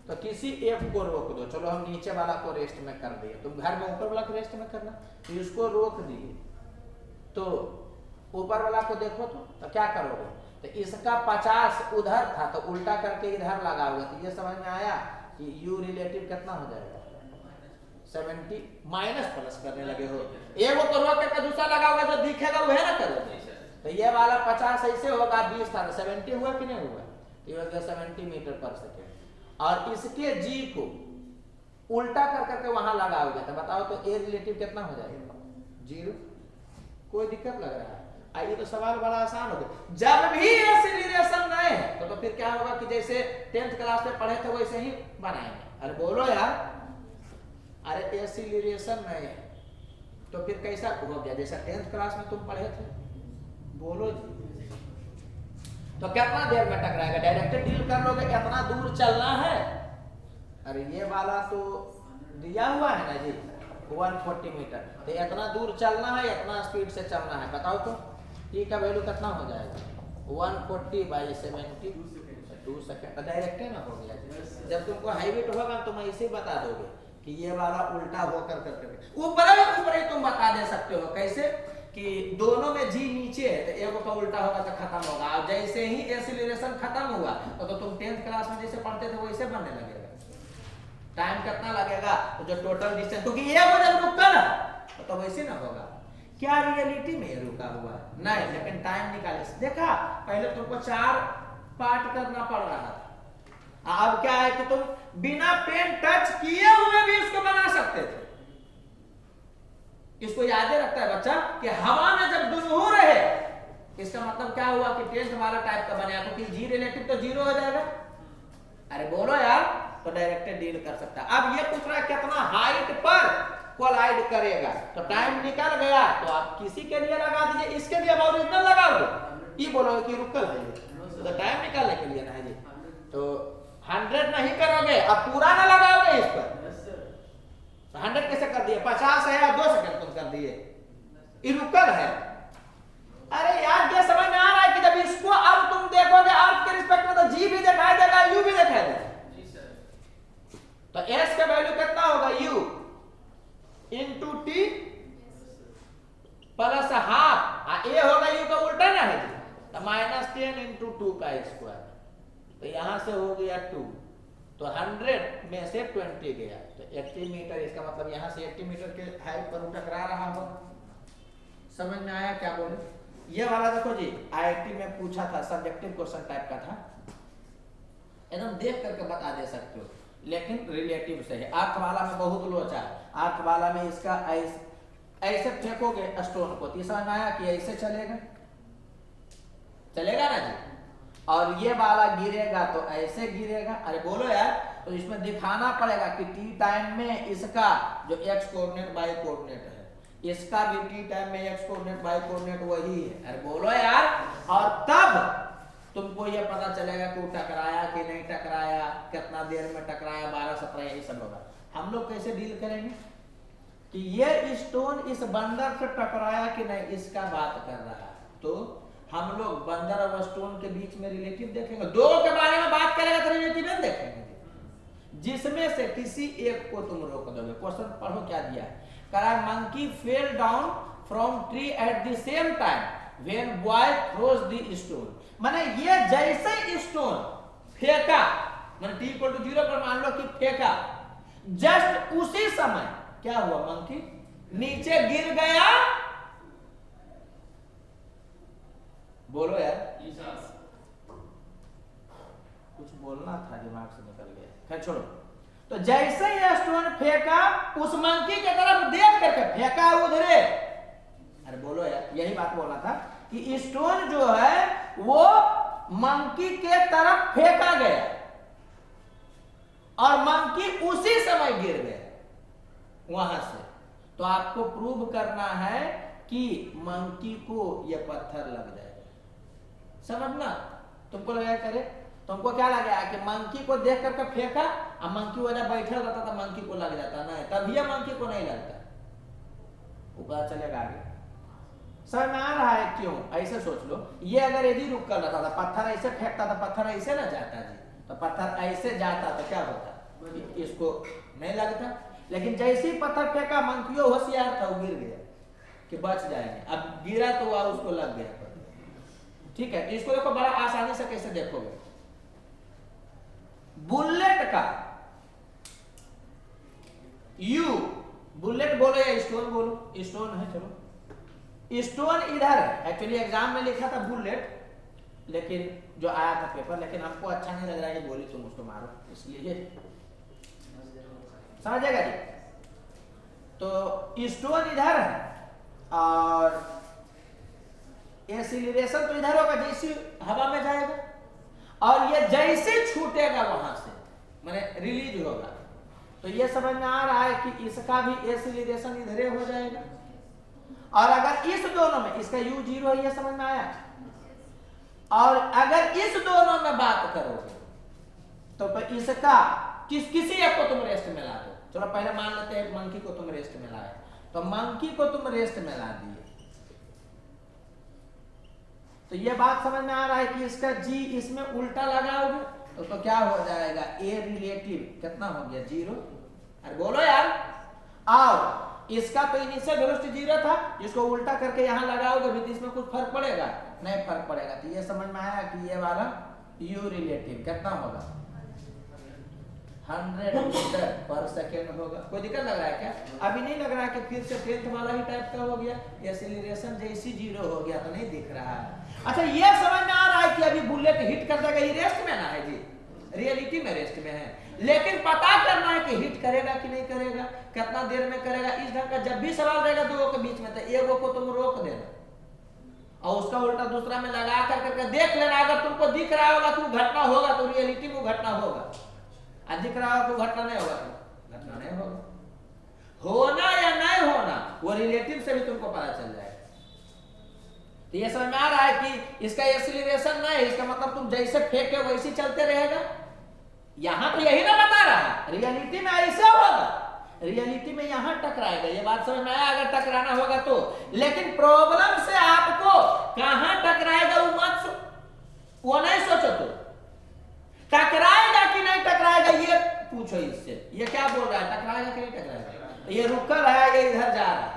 तो किसी एक को रोक दो। चलो हम नीचे वाला को रेस्ट में कर दिए, तुम घर में ऊपर वाला को रेस्ट में करना, तो इसको रोक दिए, तो ऊपर वाला को देखो तो क्या करोगे? तो इसका 50 उधर था तो उल्टा करके इधर लगाओगे, तो ये समझ में आया कि यू रिलेटिव कितना हो जाएगा 70 माइनस प्लस करने लगे हो, एगो को रोक करके दूसरा लगाओगे जो दिखेगा वो है ना करोगे। तो ये वाला 50 ऐसे होगा, 20 था 70 हुआ कि नहीं हुआ? ये हो गया 70 मीटर पर सेकेंड। और इसके जी को उल्टा कर करके वहां लगाओगे तो बताओ तो ए रिलेटिव कितना हो जाएगा? 0। कोई दिक्कत लग रहा है? आइए तो सवाल बड़ा आसान हो गया। जब भी एसिलेशन नहीं है तो फिर क्या होगा कि जैसे 10th क्लास में पढ़े थे वैसे ही बनाएंगे। अरे बोलो यार, अरे एसिलेशन नहीं है तो फिर कैसा हो गया? जैसा 10th क्लास में तुम पढ़े थे, बोलो जी। तो कितना देर में टकराएगा? डायरेक्ट डील कर लोगे, कितना दूर चलना है? अरे ये वाला तो दिया हुआ है ना जी 140 मीटर, तो इतना दूर चलना है, इतना स्पीड से चलना है, बताओ तो ई का वैल्यू कितना हो जाएगा? 140 बाई 70 2 सेकेंड, तो डायरेक्ट ना हो गया। जब तुमको हाईवेट होगा तुम ऐसे ही बता दोगे कि ये वाला उल्टा होकर करके ऊपर ही तुम बता दे सकते हो। कैसे कि दोनों में जी नीचे है तो एगो का उल्टा होगा तो खत्म होगा। और जैसे ही एसिलेशन खत्म हुआ तो तुम 10th क्लास में जैसे पढ़ते थे वैसे बनने लगेगा। टाइम कितना लगेगा? तो जो टोटल डिस्टेंस, क्योंकि ये वो जब रुका ना तो वैसे ना होगा। क्या रियलिटी में रुका हुआ है? नहीं, लेकिन टाइम निकाले। देखा, पहले तुमको 4 पार्ट करना पड़ रहा था, अब क्या है कि तुम बिना पेन टच किए हुए भी इसको बना सकते थे। इसको याद रखता है बच्चा कि हवा में जब दुनू रहे, इसका मतलब क्या हुआ कि 10th वाला टाइप का बना, क्योंकि जी रिलेटिव तो 0 हो जाएगा। अरे बोलो यार, तो डायरेक्ट डील कर सकता है। अब ये पूछ रहा है कितना हाइट पर कोलाइड करेगा, तो टाइम निकल गया तो आप किसी के लिए लगा दीजिए, इसके लिए अब ओरिजिनल लगाओगे, ये बोलोगे कि रुकल है, तो टाइम निकालने के लिए ना है जी। तो 100 नहीं करोगे, अब पूरा ना लगाओगे इस पर, तो 100 कैसे कर दिए? 50 है या 2 सेकंड तुम कर दिए, ये रुकल है। अरे यार, ये समझ में आ रहा है कि जब इसको अब तुम देखोगे अर्थ के रिस्पेक्ट में तो जी भी दिखाई देगा, यू भी दिखाई देगा। तो एस का वैल्यू कितना होगा? U into t plus half, a होगा यू का उल्टा ना है जी, तो -10 इंटू 2 का स्क्वायर, तो यहां से हो गया 2, तो 100 में से 20 गया, तो 80 मीटर। इसका मतलब यहां से 80 मीटर के हाइट पर टकरा रहा होगा। समझ में आया क्या बोले? ये वाला देखो जी, आईआईटी में पूछा था, सब्जेक्टिव क्वेश्चन टाइप का था, एकदम देख करके बता दे सकते हो, लेकिन रिलेटिव से है। अर्थ वाला में बहुत लोचा है, अर्थ वाला में इसका ऐसे फेंकोगे स्टोन को, तो समझ में आया कि ऐसे चलेगा, चलेगा ना जी, और ये वाला गिरेगा तो ऐसे गिरेगा। अरे बोलो यार, तो इसमें दिखाना पड़ेगा कि टी टाइम में इसका जो एक्स कोऑर्डिनेट वाई कोऑर्डिनेट है, इसका भी टी टाइम में एक्स कोऑर्डिनेट वाई कोऑर्डिनेट वही है। अरे बोलो यार, और तब तुमको ये पता चलेगा कि वो टकराया कि नहीं टकराया, कितना देर में टकराया, 12-17 यही सब होगा। हम लोग कैसे डील करेंगे? कि ये स्टोन इस बंदर से टकराया कि नहीं, इसका बात कर रहा है। तो हम लोग बंदर और स्टोन के बीच में रिलेटिव देखेंगे, दो के बारे में बात करेगा तो रिलेटिव नहीं देखेंगे, जिसमें से किसी एक को तुम रोक दोगे। क्वेश्चन पढ़ो क्या दिया है, करा monkey fell down from tree at the same time when boy throws the stone. माने ये जैसे स्टोन फेंका, माने t इक्वल टू 0 पर मान लो कि फेंका, जस्ट उसी समय क्या हुआ, मंकी नीचे गिर गया। बोलो यार, कुछ बोलना था दिमाग से निकल गया, खैर छोड़ो। तो जैसे ये स्टोन फेंका, उस मंकी की तरफ देख करके फेंका उधरे। अरे बोलो यार, यही बात बोलना था कि स्टोन जो है वो मंकी के तरफ फेंका गया और मंकी उसी समय गिर गया वहां से। तो आपको प्रूव करना है कि मंकी को यह पत्थर लग जाएगा। समझना, तुमको लगा करे, तुमको क्या लगा कि मंकी को देख करके फेंका और मंकी वजह बैठा रहता था, मंकी को लग जाता, नहीं तभी यह मंकी को नहीं लगता, वो पता चलेगा आगे। समझ में आ रहा है क्यों? ऐसे सोच लो, ये अगर यदि रुक कर रहता था, पत्थर ऐसे फेंकता था, पत्थर ऐसे ना जाता जी, तो पत्थर ऐसे जाता तो क्या होता, इसको नहीं लगता। लेकिन जैसे ही पत्थर फेंका, मंकियो होशियार था, वो गिर गया कि बच जाएंगे। अब गिरा तो वह उसको लग गया। ठीक है, तो इसको देखो बड़ा आसानी से कैसे देखोगे। बुलेट का यू, बुलेट बोलो या स्टोन बोलो, स्टोन है, चलो स्टोन इधर है। एक्चुअली एग्जाम में लिखा था बुलेट, लेकिन जो आया था पेपर, लेकिन हमको अच्छा नहीं लग रहा है कि बोली तुम उसको मारो, इसलिए समझेगा जी। तो स्टोन इधर है और एक्सीलरेशन तो इधर होगा, जैसे हवा में जाएगा, और ये जैसे छूटेगा वहां से माने रिलीज होगा। तो ये समझ में आ रहा है कि इसका भी एक्सीलरेशन इधर हो जाएगा। और अगर इस दोनों में, इसका u 0 है, ये समझ में आया। और अगर इस दोनों में बात करोगे तो इसका किसी एक को तुम रेस्ट में ला दो। चलो पहले मान लेते हैं मंकी को तुम रेस्ट में लाए, तो मंकी को तुम रेस्ट में ला दिए, तो ये बात समझ में आ रहा है कि इसका g इसमें उल्टा लगाओगे तो क्या हो जाएगा, a रिलेटिव कितना हो गया, 0। अरे बोलो यार, और इसका तो इनिशियल वेलोसिटी 0 था, इसको उल्टा करके यहाँ लगाओगे भी तो इसमें कुछ फर्क पड़ेगा, नहीं फर्क पड़ेगा। तो ये समझ में आया कि ये वाला u रिलेटिव कितना होगा, 100 मीटर पर सेकेंड होगा। कोई दिक्कत लग रहा है क्या? अभी नहीं लग रहा है कि फिर से 10th वाला ही टाइप का हो गया, एक्सीलरेशन जैसी 0 हो गया तो नहीं दिख रहा है। अच्छा, ये समझ में आ रहा है कि अभी बुलेट हिट कर देगा, ये रेस्ट में ना है जी, रियलिटी में रेस्ट में है, लेकिन पता करना है कि हिट करेगा कि नहीं करेगा, कितना देर में करेगा। इस ढंग का जब भी सवाल रहेगा दो के बीच में, तो एगो को तुम रोक देना और उसका उल्टा दूसरा में लगा करके देख लेना। अगर तुमको दिख रहा होगा तो घटना होगा, तो रियलिटी में घटना होगा, और दिख रहा होगा तो घटना नहीं होगा, तो घटना नहीं होगा। होना या नहीं होना वो रिलेटिव से भी तुमको पता चल जाएगा। तो ये समझ में आ रहा है कि इसका एक्सीलरेशन नहीं है, इसका मतलब तुम जैसे फेंके वैसे चलते रहेगा। यहां तो यही ना बता रहा है, रियलिटी में ऐसे होगा, रियलिटी में यहां टकराएगा। ये बात समझ में आया, अगर टकराना होगा तो। लेकिन प्रॉब्लम से आपको कहां टकराएगा वो नहीं सोचो, तो टकराएगा कि नहीं टकराएगा ये पूछो इससे। ये क्या बोल रहा है, टकराएगा कि नहीं टकराएगा? ये रुकल है, ये इधर जा रहा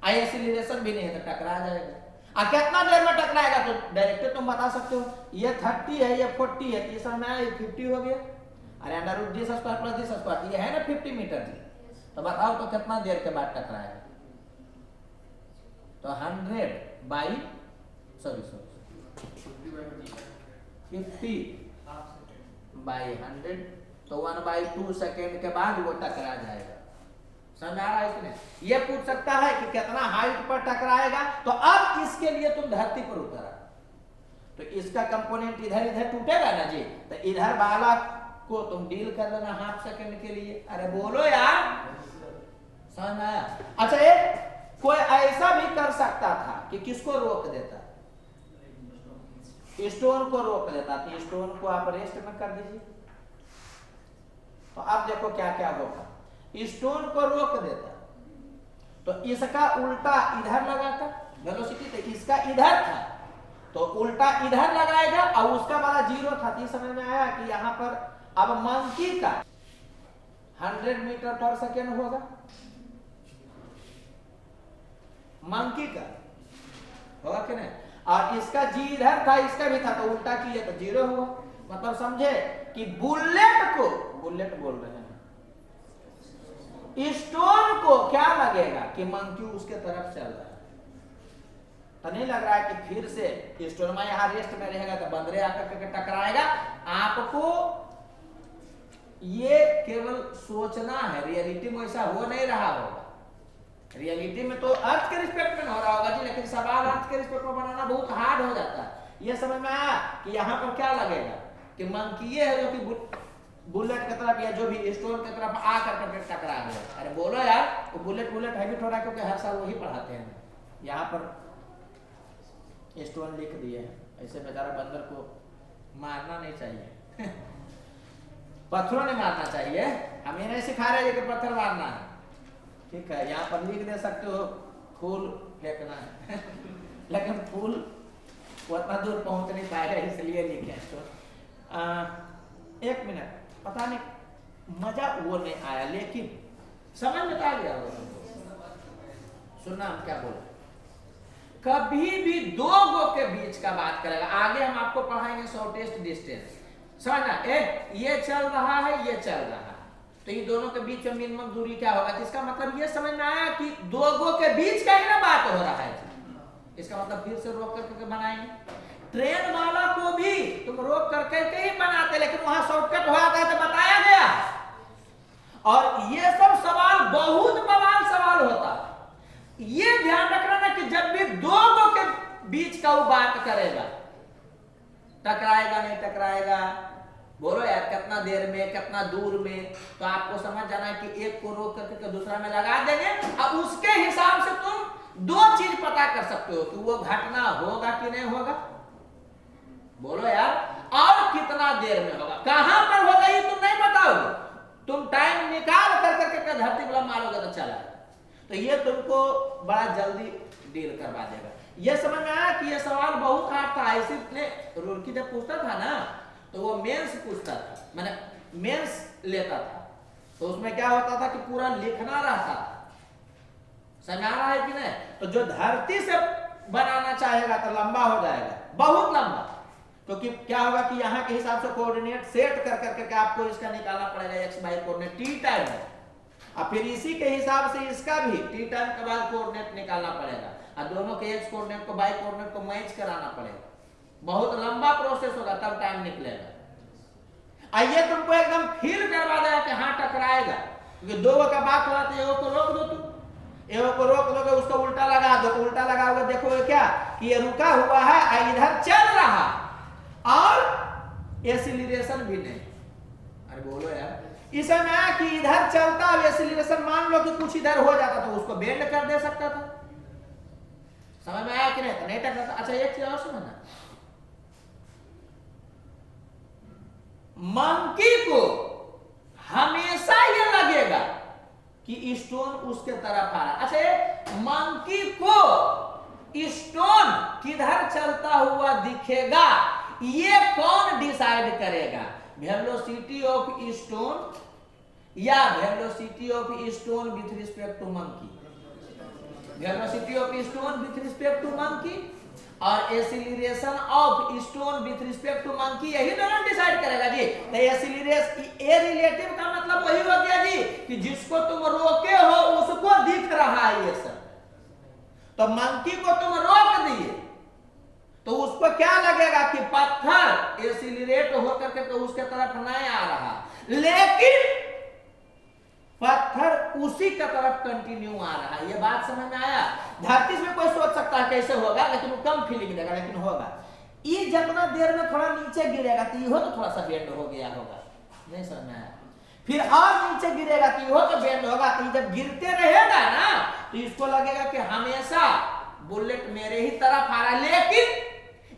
है, एक्सीलरेशन भी नहीं है तो टकरा जाएगा। और कितना देर में टकराएगा तो डायरेक्ट तुम बता सकते हो। ये 30 है, ये 40 है, ये समय में 50 हो गया। अरे under root d square plus d square, ये है ना 50 मीटर जी, तो बताओ तो कितना देर के बाद टकराएगा। तो 100 बाई 50 बाई 100, तो 1/2 सेकेंड के बाद वो टकरा जाएगा। समझ आ रहा है इसमें? ये पूछ सकता है कि कितना हाइट पर टकराएगा। तो अब इसके लिए तुम धरती पर उतरा, तो इसका कंपोनेंट इधर इधर टूटेगा ना जी, तो इधर वाला को तुम डील कर लेना हाफ सेकंड के लिए। अरे बोलो यार, समझ आया? अच्छा, एक कोई ऐसा भी कर सकता था कि किसको रोक देता, स्टोन को रोक देता। तो स्टोन को आप रेस्ट में कर दीजिए, तो अब देखो क्या क्या होगा। स्टोन को रोक देता तो इसका उल्टा इधर लगाता, वेलोसिटी तो इसका इधर था तो उल्टा इधर लगाएगा और उसका वाला 0 था। तो समझ में आया कि यहाँ पर अब मंकी का 100 मीटर पर सेकेंड होगा, मंकी का होगा कि नहीं, और इसका जी इधर था इसका भी था तो उल्टा किए तो 0 हुआ। मतलब समझे कि बुलेट को, बुलेट बोल रहे हैं, स्टोन को क्या लगेगा कि मंकी उसके तरफ चल रहा है, तो नहीं लग रहा है कि फिर से स्टोन में यहां रेस्ट में रहेगा तो बंदरे आकर के टकराएगा। आपको ये केवल सोचना है, रियलिटी में ऐसा हो नहीं रहा होगा। रियलिटी में तो अर्थ के रिस्पेक्ट में हो रहा होगा जी, लेकिन सवाल अर्थ के रिस्पेक्ट में बनाना बहुत हार्ड हो जाता है। ये समझ में आया कि यहाँ पर क्या लगेगा कि मंकी है जो कि बुलेट की तरफ या जो भी स्टोन की तरफ आकर के टकरा गया। अरे बोलो यार, वो बुलेट हैबिट हो रहा है क्योंकि हर साल वही पढ़ाते हैं। यहाँ पर स्टोन लिख दिए हैं, ऐसे बेचारा बंदर को मारना नहीं चाहिए पत्थरों ने मारना चाहिए, हम ये नहीं सिखा रहे कि पत्थर मारना है, ठीक है। यहाँ पर लिख दे सकते हो फूल फेंकना है लेकिन फूल उतना दूर पहुंच नहीं पाएगा इसलिए लिखे। तो 1 मिनट, पता नहीं मजा वो नहीं आया लेकिन समझ में आ गया। सुनना हम क्या बोल, कभी भी दो गो के बीच का बात करेगा। आगे हम आपको पढ़ाएंगे शॉर्टेस्ट डिस्टेंस, समझना। ये चल रहा है, ये चल रहा है, तो ये दोनों के बीच में मिनिमम दूरी क्या होगा। इसका मतलब ये समझ में आया कि दो गो के बीच का ही ना बात हो रहा है। इसका मतलब फिर से रोक करके बनाएंगे। ट्रेन वाला को भी तुम रोक करके ही बनाते, लेकिन वहां शॉर्टकट हो जाता है तो बताया गया। और ये सब सवाल बहुत बवाल सवाल होता है। ये ध्यान रखना ना कि जब भी दो गो के बीच का वो बात करेगा, टकराएगा नहीं टकराएगा, बोलो यार कितना देर में कितना दूर में, तो आपको समझ जाना है कि एक को रोक करके दूसरा में लगा देंगे। अब उसके हिसाब से तुम दो चीज पता कर सकते हो कि वो घटना होगा कि नहीं होगा, बोलो यार, और कितना देर में होगा, कहां पर होगा ये तुम नहीं बताओगे। तुम टाइम निकाल करके धरती पर मारोगे तो चला, तो ये तुमको बड़ा जल्दी डील करवा देगा। ये समझ में आया कि ये सवाल बहुत हार्ड था। ऐसे ने रुड़की जब पूछता था ना तो वो मेंस पूछता था, मैंने मेंस लेता था, तो उसमें क्या होता था कि पूरा लिखना रहता था। समझ आ रहा है कि नहीं। तो जो धरती से बनाना चाहेगा तो लंबा हो जाएगा, बहुत लंबा, क्योंकि क्या होगा कि यहाँ के हिसाब से कोऑर्डिनेट सेट कर करके आपको इसका निकालना पड़ेगा x y coordinate t time में, और फिर इसी के हिसाब से इसका भी टी टाइम के बाद कोऑर्डिनेट निकालना पड़ेगा, और दोनों के एक्स कोऑर्डिनेट को वाई कोऑर्डिनेट को मैच कराना पड़ेगा। बहुत लंबा प्रोसेस होगा, तब टाइम निकलेगा। आइए तुमको एकदम फील करवा देगा कि हाँ टकराएगा, क्योंकि दो का बात हुआ तो एगो को रोक दो, तुम एगो को रोक दोगे, उसको उल्टा लगा दो, तो उल्टा लगाओगे, देखोगे क्या कि ये रुका हुआ है, इधर चल रहा और एसिलरेशन भी नहीं। अरे बोलो यार, इसमें कि इधर चलता है एसिलरेशन, मान लो कि कुछ इधर हो जाता तो उसको बेंड कर दे सकता था। समझ में आया कि नहीं, तो नहीं टकराता। अच्छा एक चीज और समझना, मंकी को हमेशा ये लगेगा कि स्टोन उसके तरफ आ रहा है। अच्छा मंकी को स्टोन किधर चलता हुआ दिखेगा, ये कौन डिसाइड करेगा, वेलोसिटी ऑफ स्टोन या velocity of stone with respect to monkey, velocity of stone with respect to monkey और acceleration of stone with respect to monkey, यही दोनों डिसाइड करेगा जी। तो एसिलरेशन ए रिलेटिव का मतलब वही हो गया जी कि जिसको तुम रोके हो उसको दिख रहा है ये सब। तो मंकी को तुम रोक दिए तो उसको क्या लगेगा कि पत्थर एसिलरेट होकर के तो उसके तरफ नहीं आ रहा, लेकिन पत्थर उसी की तरफ कंटिन्यू आ रहा है। ये बात समझ में आया। धरती में कोई सोच सकता है कैसे होगा, लेकिन वो कम फीलिंग देगा, लेकिन होगा। ये जितना देर में थोड़ा नीचे गिरेगा तो ये तो थोड़ा सा बेंड हो गया होगा, नहीं समझ में आया। फिर और नीचे गिरेगा तो ये तो बेंड होगा। तो जब गिरते रहेगा ना तो इसको लगेगा कि हमेशा बुलेट मेरे ही तरफ आ रहा है, लेकिन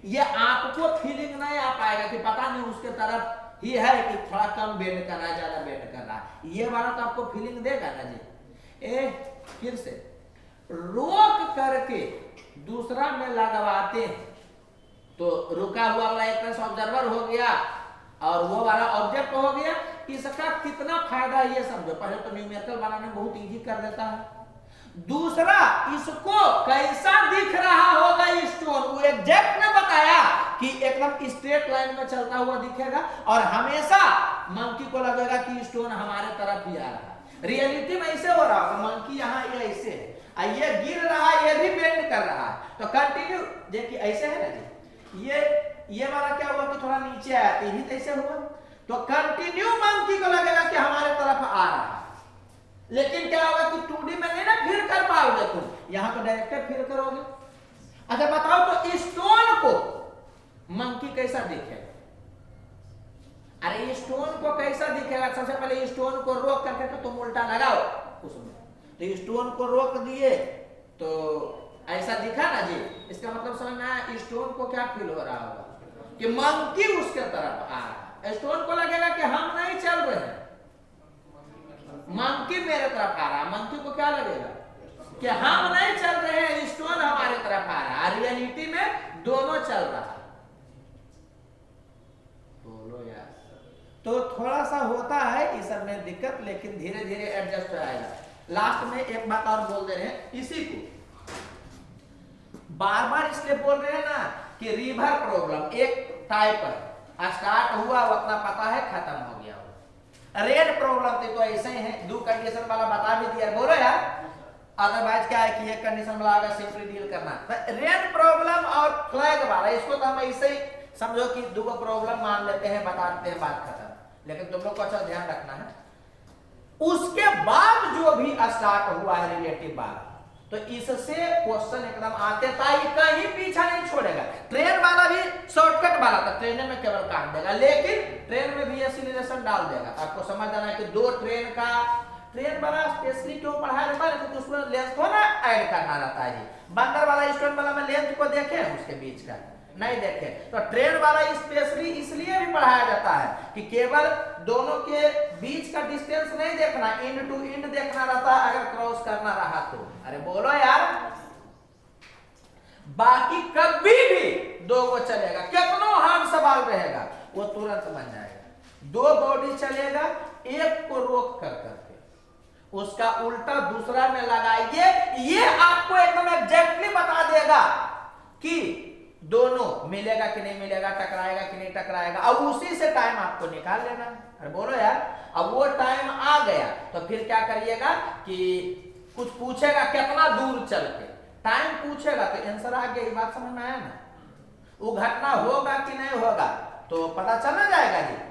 ये आपको फीलिंग नहीं आ पाएगा कि पता नहीं उसके तरफ ही है कि थोड़ा कम बेंड कर रहा है, ज्यादा बेंड कर रहा है। ये वाला तो आपको फीलिंग देगा ना जी। फिर से रोक करके दूसरा में लगवाते हैं तो रुका हुआ वाला एक तरह से ऑब्जर्वर हो गया और वो वाला ऑब्जेक्ट हो गया। इसका कितना फायदा ये समझो। पहले तो न्यूमेरिकल बनाने बहुत इजी कर देता है। दूसरा, इसको कैसा दिख रहा होगा स्टोन, वो एग्जैक्ट ने बताया कि एकदम स्ट्रेट लाइन में चलता हुआ दिखेगा और हमेशा मंकी को लगेगा कि स्टोन हमारे तरफ ही आ रहा है। रियलिटी में ऐसे हो रहा होगा, मंकी यहाँ ये ऐसे है, ये गिर रहा है, ये भी बेंड कर रहा है, तो कंटिन्यू देखिए ऐसे है ना जी, ये वाला क्या हुआ कि थोड़ा नीचे आया, ये भी तो ऐसे हुआ, तो कंटिन्यू मंकी को लगेगा कि हमारे तरफ आ रहा है। लेकिन क्या होगा कि 2D में नहीं ना फिर कर पाओगे तुम, यहां तो डायरेक्ट फिर करोगे। अच्छा बताओ तो स्टोन को मंकी कैसा दिखेगा? अरे स्टोन को कैसा दिखेगा? सबसे पहले स्टोन को रोक करके तो तुम उल्टा लगाओ उसमें, तो स्टोन को रोक दिए तो ऐसा दिखा ना जी। इसका मतलब समझ में आया स्टोन को क्या फील हो रहा होगा कि मंकी उसके तरफ आ रहा है। स्टोन को लगेगा कि हम नहीं चल रहे हैं, मंकी मेरे तरफ आ रहा है। मंकी को क्या लगेगा कि हम नहीं चल रहे हैं, स्टोन हमारे तरफ आ रहा है। रियलिटी में दोनों चल रहा है। बोलो यार, तो थोड़ा सा होता है इस सब में दिक्कत, लेकिन धीरे धीरे एडजस्ट हो जाएगा। लास्ट में एक बात और बोल दे रहे हैं, इसी को बार बार इसलिए बोल रहे हैं ना कि रिवर प्रॉब्लम एक टाइप है, स्टार्ट हुआ उतना पता है, खत्म हो गया। रेड प्रॉब्लम तो ऐसे ही है, दो कंडीशन वाला बता भी दिया। बोलो यार, अदरवाइज क्या है कि एक कंडीशन वाला आगे सिंपली डील करना। रेड प्रॉब्लम और फ्लैग वाला, इसको तो हम ऐसे ही समझो कि दो प्रॉब्लम मान लेते हैं, बता देते हैं, बात खत्म। लेकिन तुम लोग को अच्छा ध्यान रखना है, उसके बाद जो भी स्टार्ट हुआ है रिलेटिव वाला, तो इससे क्वेश्चन एकदम आते था, ये कहीं पीछा नहीं छोड़ेगा। ट्रेन वाला भी शॉर्टकट वाला था, ट्रेन में केवल काम देगा, लेकिन ट्रेन में भी एक्सीलरेशन डाल देगा। आपको समझ आना है कि दो ट्रेन वाला स्पेशली क्यों पढ़ाया जाता है, तो उसमें लेंथ को ना ऐड करना रहता है जी। बंदर वाला स्टोन वाला में लेंथ को देखे उसके बीच का नहीं देखे, तो ट्रेन वाला स्पेशली इसलिए भी पढ़ाया जाता है कि केवल दोनों के बीच का डिस्टेंस नहीं देखना, इंड टू इंड देखना रहता है अगर क्रॉस करना रहा तो। अरे बोलो यार, बाकी कभी भी दो को चलेगा, कितना हार्ड सवाल रहेगा वो तुरंत बन जाएगा। दो बॉडी चलेगा, एक को रोक कर करके उसका उल्टा दूसरा में लगाइए, ये आपको एकदम एग्जैक्टली बता देगा कि दोनों मिलेगा कि नहीं मिलेगा, टकराएगा कि नहीं टकराएगा, अब उसी से टाइम आपको निकाल लेना है। अरे बोलो यार, अब वो टाइम आ गया तो फिर क्या करिएगा कि कुछ पूछेगा कितना दूर चल के, टाइम पूछेगा तो आंसर आ गया। ये बात समझ में आया ना? वो घटना होगा कि नहीं होगा तो पता चलना जाएगा जी।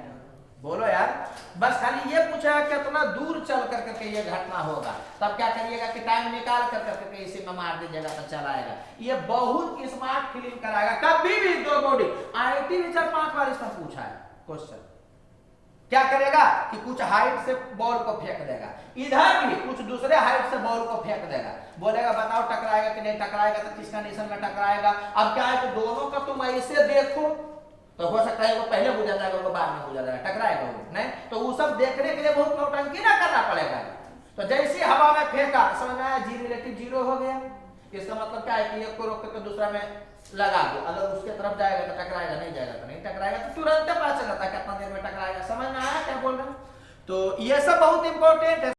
बोलो यार, बस खाली ये पूछेगा कितना दूर चल करके ये घटना होगा, तब क्या करिएगा कि टाइम निकाल करके इसी में मार दीजिएगा तो चलाएगा। ये बहुत स्मार्ट फीलिंग कराएगा। कभी भी दो बॉडी, IIT में 4-5 बार इसका पूछा है क्वेश्चन। क्या करेगा कि कुछ हाइट से बॉल को फेंक देगा, इधर भी कुछ दूसरे हाइट से बॉल को फेंक देगा, बोलेगा बताओ टकराएगा कि नहीं टकराएगा, तो किस कंडीशन में टकराएगा। अब क्या है कि दोनों का तुम ऐसे देखो तो हो सकता है वो पहले बुझा जाएगा, वो बाद में बुझा जाएगा, टकराएगा वो नहीं, तो वो सब देखने के लिए बहुत नौटंकी ना करना पड़ेगा। तो जैसे हवा में फेंका, समझ में आया, जी रिलेटिव जीरो हो गया। इसका मतलब क्या है कि एक को रोक करके दूसरा में लगा दो, अगर उसके तरफ जाएगा तो टकराएगा, नहीं जाएगा तो नहीं टकराएगा, तो तुरंत पता चल जाता है कितना देर में टकराएगा। समझ में आया क्या बोल रहे हैं? तो ये सब बहुत इंपॉर्टेंट है।